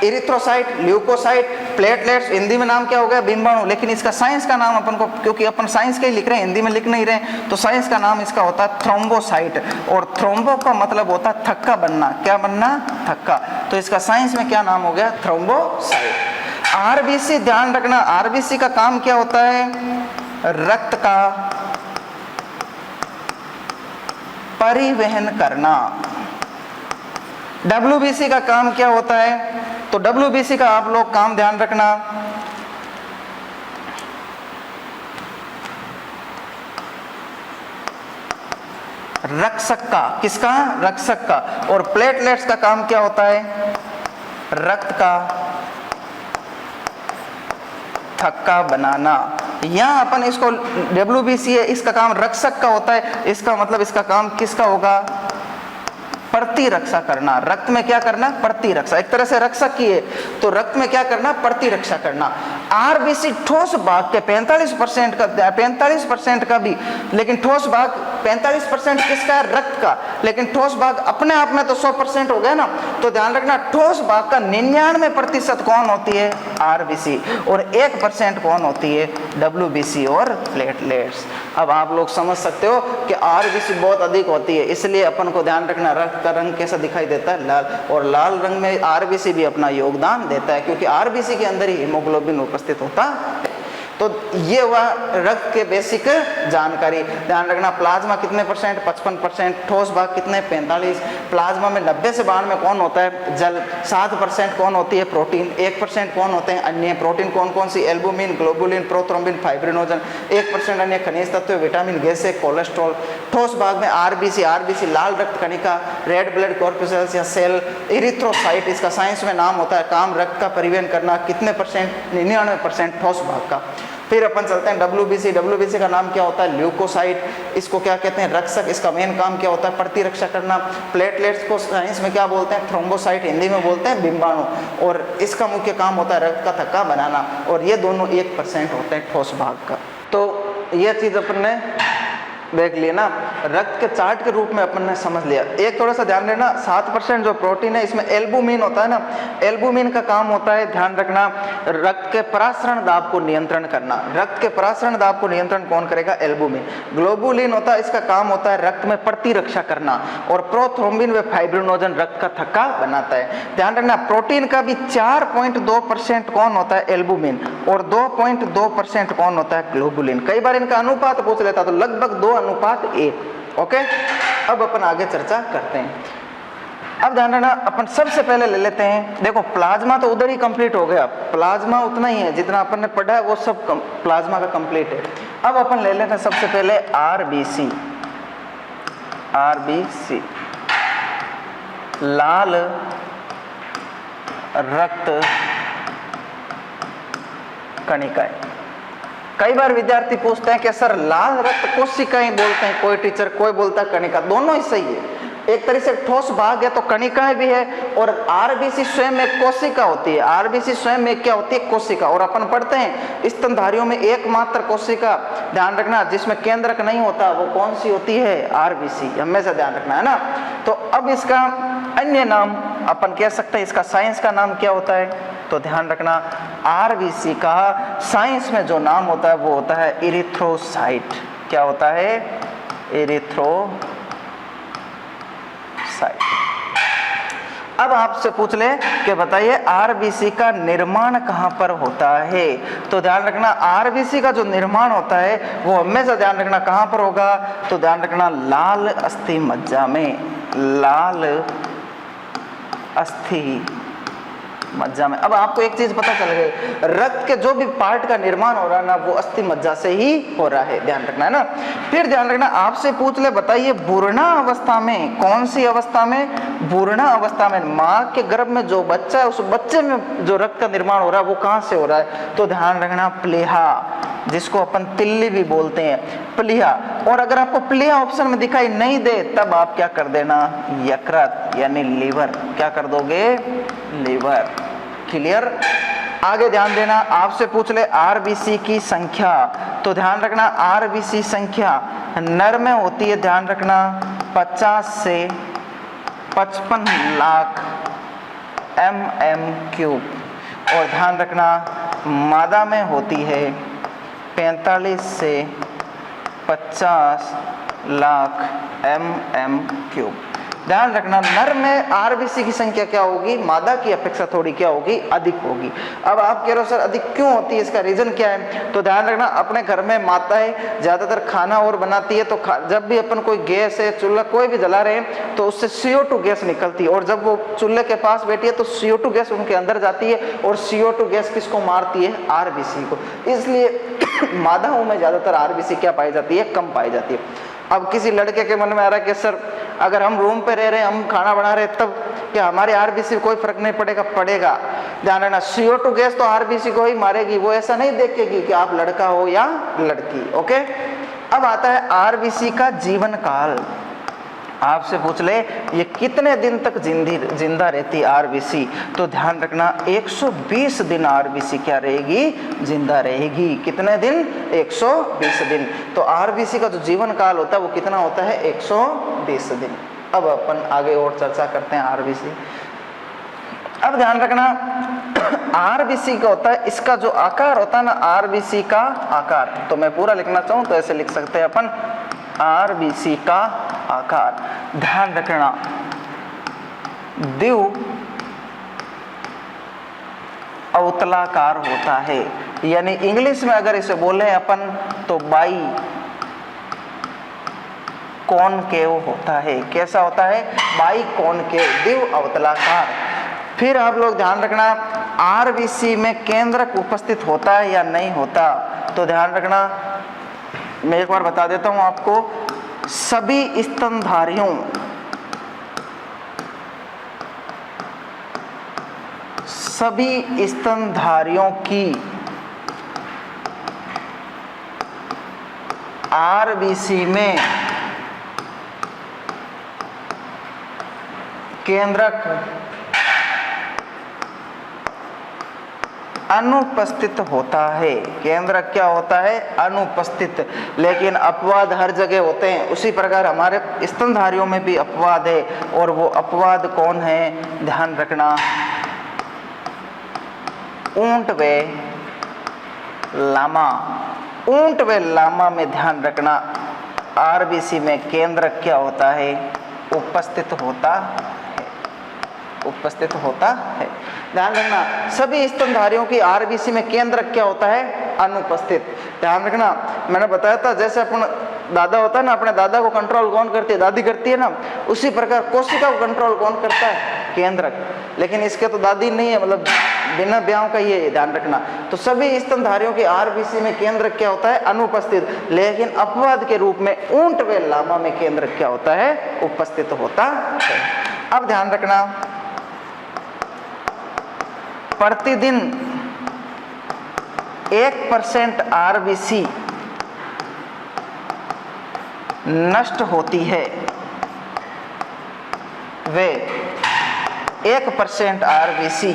इरिथ्रोसाइट, ल्यूकोसाइट, प्लेटलेट्स, हिंदी में नाम क्या हो गया? बिंबाणु। लेकिन इसका साइंस का नाम अपन को, क्योंकि अपन साइंस के ही लिख रहे हैं, हिंदी में लिख नहीं रहे हैं, तो साइंस का नाम इसका होता है थ्रोम्बोसाइट। और थ्रोम्बो का मतलब होता है थक्का बनना। क्या बनना? थक्का। तो इसका साइंस में क्या नाम हो गया? थ्रोम्बोसाइट। आरबीसी, ध्यान रखना, आरबीसी का काम क्या होता है? रक्त का परिवहन करना। डब्ल्यूबीसी का काम क्या होता है? तो डब्ल्यूबीसी का आप लोग काम ध्यान रखना, रक्षक का। किसका? रक्षक का। और प्लेटलेट्स का काम क्या होता है? रक्त का थक्का बनाना। यहाँ अपन इसको डब्ल्यूबीसी है, इसका काम रक्षक का होता है, इसका मतलब इसका काम किसका होगा? प्रतिरक्षा करना। रक्त में क्या करना? प्रतिरक्षा। एक तरह से रक्षक की है, तो रक्त में क्या करना? प्रतिरक्षा करना। आरबीसी ठोस भाग के 45% का, 45% का भी, लेकिन ठोस भाग 45% किसका? रक्त का। लेकिन ठोस भाग अपने आप में तो 100% हो गया ना, तो ध्यान रखना, ठोस भाग का 99% कौन होती है? आरबीसी। और 1% कौन होती है? डब्ल्यूबीसी और प्लेटलेट्स। अब आप लोग समझ सकते हो कि आरबीसी बहुत अधिक होती है, इसलिए अपन को ध्यान रखना, रक्त का रंग कैसा दिखाई देता है? लाल। और लाल रंग में आरबीसी भी अपना योगदान देता है, क्योंकि आरबीसी के अंदर ही हीमोग्लोबिन उपस्थित होता है। तो ये हुआ रक्त के बेसिक जानकारी। ध्यान रखना, प्लाज्मा कितने परसेंट? 55%। ठोस भाग कितने? 45। प्लाज्मा में 90 से 92 में कौन होता है? जल। 7% कौन होती है? प्रोटीन। 1% कौन होते हैं? अन्य। प्रोटीन कौन कौन सी? Albumin, globulin, prothrombin, fibrinogen. 1% अन्य खनिज तत्व, विटामिन, गैसें, कोलेस्ट्रॉल। ठोस भाग में आरबीसी, आरबीसी लाल रक्त कणिका, रेड ब्लड कॉर्पोसेल्स या सेल, इरिथ्रोसाइट, इसका साइंस में नाम होता है काम रक्त का परिवहन करना। कितने परसेंट? 99% ठोस भाग का। फिर अपन चलते हैं डब्ल्यूबीसी। डब्ल्यूबीसी का नाम क्या होता है? ल्यूकोसाइट। इसको क्या कहते हैं? रक्षक। इसका मेन काम क्या होता है? प्रतिरक्षा करना। प्लेटलेट्स को साइंस में क्या बोलते हैं? थ्रोम्बोसाइट, हिंदी में बोलते हैं बिंबाणु। और इसका मुख्य काम होता है रक्त का थक्का बनाना। और ये दोनों 1% होते हैं ठोस भाग का। तो ये चीज़ अपन ने देख लिए ना, रक्त के चार्ट के रूप में अपन ने समझ लिया। एक थोड़ा सा ध्यान देना, 7% जो प्रोटीन है इसमें एल्बुमिन होता है ना, एल्बुमिन का काम होता है, ध्यान रखना, रक्त के परासरण दाब को नियंत्रण करना। रक्त के परासरण दाब को नियंत्रण कौन करेगा? एल्बुमिन। ग्लोबुलिन होता है, इसका काम होता है रक्त में प्रतिरक्षा करना। और प्रोथ्रोम्बिन व फाइब्रिनोजन रक्त का थक्का बनाता है। ध्यान रखना, प्रोटीन का भी 4.2% कौन होता है? एल्बुमिन। और 2.2% कौन होता है? ग्लोबुलिन। कई बार इनका अनुपात पूछ लेता तो लगभग 2:1। ओके, अब अपन आगे चर्चा करते हैं। अब ध्यान रखना, अपन सबसे पहले ले लेते हैं, देखो प्लाज्मा तो उधर ही कंप्लीट हो गया, प्लाज्मा उतना ही है जितना अपन ने पढ़ा है वो सब प्लाज्मा का कंप्लीट है। अब अपन ले लेते हैं सबसे पहले आरबीसी। आरबीसी लाल रक्त कणिकाएं। कई बार विद्यार्थी पूछते हैं कि सर लाल रक्त कोशिकाएं बोलते हैं कोई टीचर, कोई बोलता है कणिका, दोनों ही सही है। एक तरह से ठोस भाग है तो कणिकाएं भी है, और आरबीसी स्वयं एक कोशिका होती है। आरबीसी स्वयं में क्या होती है? कोशिका। और अपन पढ़ते हैं स्तनधारियों में एकमात्र कोशिका, ध्यान रखना, जिसमें केंद्रक नहीं होता, वो कौन सी होती है? आरबीसी। हमेशा ध्यान रखना है ना। तो अब इसका अन्य नाम अपन कह सकते हैं, इसका साइंस का नाम क्या होता है? तो ध्यान रखना, आरबीसी का साइंस में जो नाम होता है वो होता है इरिथ्रोसाइट। क्या होता है? इरिथ्रोसाइट। अब आपसे पूछ ले कि बताइए आरबीसी का निर्माण कहां पर होता है? तो ध्यान रखना, आरबीसी का जो निर्माण होता है वो हमेशा ध्यान रखना कहां पर होगा? तो ध्यान रखना, लाल अस्थि मज्जा में। लाल अस्थि मज्जा में। अब आपको एक चीज पता चल गई, रक्त के जो भी पार्ट का निर्माण हो रहा है ना वो अस्थि मज्जा से ही हो रहा है, ध्यान रखना है ना। फिर ध्यान रखना, आपसे पूछ ले बताइए भ्रूण अवस्था में, कौन सी अवस्था में? भ्रूण अवस्था में। माँ के गर्भ में जो बच्चा है उस बच्चे में जो रक्त का निर्माण हो रहा है वो कहां से हो रहा है? तो ध्यान रखना, प्लीहा, जिसको अपन तिल्ली भी बोलते हैं, प्लीहा। और अगर आपको प्लीहा ऑप्शन में दिखाई नहीं दे तब आप क्या कर देना? यकृत यानी लीवर। क्या कर दोगे? लीवर। क्लियर? आगे ध्यान देना, आपसे पूछ ले आरबीसी की संख्या। तो ध्यान रखना, आरबीसी संख्या नर में होती है, ध्यान रखना 50 से 55 लाख mm³। और ध्यान रखना मादा में होती है 45 से 50 लाख mm³। ध्यान रखना, नर में आरबीसी की संख्या क्या होगी? मादा की अपेक्षा थोड़ी क्या होगी? अधिक होगी। अब आप कह रहे हो सर अधिक क्यों होती है, इसका रीजन क्या है? तो ध्यान रखना, अपने घर में माताएं ज्यादातर खाना और बनाती है, तो जब भी अपन कोई गैस है, चूल्हा कोई भी जला रहे हैं तो उससे CO2 गैस निकलती है, और जब वो चूल्हे के पास बैठी है तो CO2 गैस उनके अंदर जाती है, और CO2 गैस किसको मारती है? आरबीसी को। इसलिए मादाओं में ज्यादातर आरबीसी क्या पाई जाती है? कम पाई जाती है। अब किसी लड़के के मन में आ रहा है कि सर अगर हम रूम पे रह रहे हैं, हम खाना बना रहे हैं, तब क्या हमारे आरबीसी कोई फर्क नहीं पड़ेगा? पड़ेगा। ध्यान रखना, CO2 गैस तो आरबीसी को ही मारेगी, वो ऐसा नहीं देखेगी कि आप लड़का हो या लड़की। ओके, अब आता है आरबीसी का जीवन काल। आपसे पूछ ले ये कितने दिन तक जिंदा रहती है आरबीसी? तो ध्यान रखना 120 दिन आरबीसी क्या रहेगी? जिंदा रहेगी। कितने दिन? 120 दिन। तो आरबीसी का जो जीवन काल होता है वो कितना होता है? 120 दिन। अब अपन आगे और चर्चा करते हैं आरबीसी। अब ध्यान रखना, आरबीसी का होता है, इसका जो आकार होता है ना, आरबीसी का आकार, तो मैं पूरा लिखना चाहूं तो ऐसे लिख सकते हैं अपन, आरबीसी का आकार। ध्यान रखना, द्विव अवतलाकार होता है, यानी इंग्लिश में अगर इसे बोले अपन तो बाई कॉनकेव होता है। कैसा होता है? बाई कॉनकेव, द्विव अवतलाकार। फिर आप लोग ध्यान रखना, आरबीसी में केंद्रक उपस्थित होता है या नहीं होता? तो ध्यान रखना, मैं एक बार बता देता हूं आपको, सभी स्तनधारियों की आरबीसी में केंद्रक अनुपस्थित होता है। केंद्रक क्या होता है? अनुपस्थित। लेकिन अपवाद हर जगह होते हैं, उसी प्रकार हमारे स्तनधारियों में भी अपवाद है। और वो अपवाद कौन है? ध्यान रखना, ऊंट व लामा। ऊंट व लामा में ध्यान रखना, आरबीसी में केंद्रक क्या होता है? उपस्थित होता है। उपस्थित होता है। ध्यान रखना, सभी स्तनधारियों की आरबीसी में केंद्रक क्या होता है? अनुपस्थित। ध्यान रखना, मैंने बताया था जैसे अपन दादा होता है ना, अपने दादा को कंट्रोल कौन करती है? दादी करती है ना। उसी प्रकार कोशिका को कंट्रोल कौन करता है? केंद्रक। लेकिन इसके तो दादी नहीं है, मतलब बिना ब्याह का ये ध्यान रखना। तो सभी स्तनधारियों की आरबीसी में केंद्रक क्या होता है? अनुपस्थित। लेकिन अपवाद के रूप में ऊंट व लामा में केंद्रक क्या होता है? उपस्थित होता है। अब ध्यान रखना, प्रतिदिन 1% आरबीसी नष्ट होती है। वे 1% आरबीसी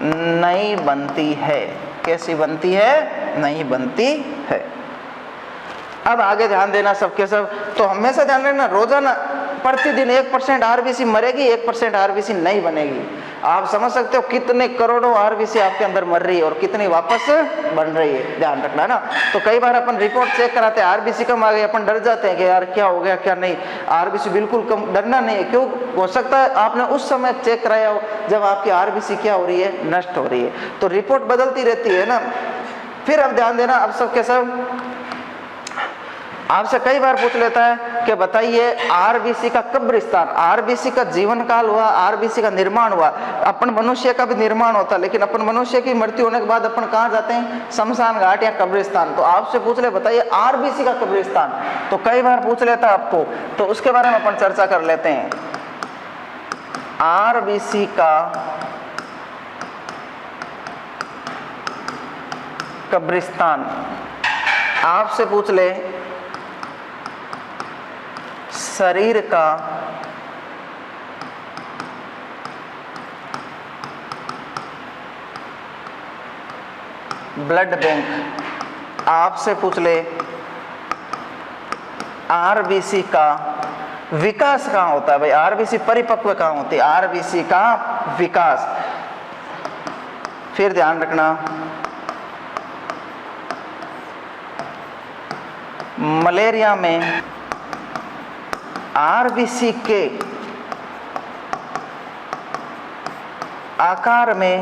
नहीं बनती है। कैसी बनती है? नहीं बनती है। अब आगे ध्यान देना सबके सब, तो हमेशा ध्यान रखना, रोजाना प्रतिदिन 1% आरबीसी मरेगी, 1% आरबीसी नहीं बनेगी। आप समझ सकते हो कितने करोड़ों आरबीसी आपके अंदर मर रही है और कितनी वापस बन रही है। ध्यान रखना है ना। तो कई बार अपन रिपोर्ट चेक कराते हैं, आरबीसी कम आ गई, अपन डर जाते हैं कि यार क्या हो गया क्या नहीं। आरबीसी बिल्कुल कम, डरना नहीं है। क्यों? हो सकता है आपने उस समय चेक कराया हो जब आपकी आरबीसी क्या हो रही है? नष्ट हो रही है। तो रिपोर्ट बदलती रहती है ना। फिर अब ध्यान देना, अब सबके सब आपसे कई बार पूछ लेता है कि बताइए आरबीसी का कब्रिस्तान, आरबीसी का जीवन काल हुआ, आरबीसी का निर्माण हुआ। अपन मनुष्य का भी निर्माण होता है, लेकिन अपन मनुष्य की मृत्यु होने के बाद अपन कहाँ जाते हैं? शमशान घाट या कब्रिस्तान। तो आपसे पूछ ले बताइए आरबीसी का कब्रिस्तान, तो कई बार पूछ लेता आपको, तो उसके बारे में अपन चर्चा कर लेते हैं। आरबीसी का कब्रिस्तान आपसे पूछ ले शरीर का ब्लड बैंक, आपसे पूछ ले आरबीसी का विकास कहाँ होता है? भाई आरबीसी परिपक्व कहाँ होती है? आरबीसी का विकास। फिर ध्यान रखना, मलेरिया में आरबीसी के आकार में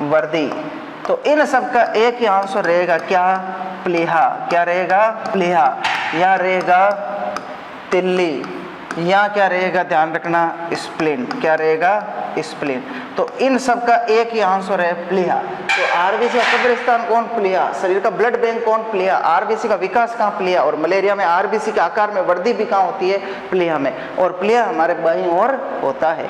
वृद्धि। तो इन सब का एक ही आंसर रहेगा क्या? प्लीहा। क्या रहेगा? प्लीहा। या रहेगा तिल्ली, या क्या रहेगा? ध्यान रखना स्प्लीन। क्या रहेगा? स्प्लीन। तो इन सब का एक ही आंसर है प्लीहा। तो आरबीसी का कब्रिस्तान कौन? प्लीहा। शरीर का ब्लड बैंक कौन? प्लीहा। आरबीसी का विकास कहाँ? प्लीहा। और मलेरिया में आरबीसी के आकार में वृद्धि भी कहाँ होती है? प्लीहा में। और प्लीहा हमारे बाईं ओर होता है।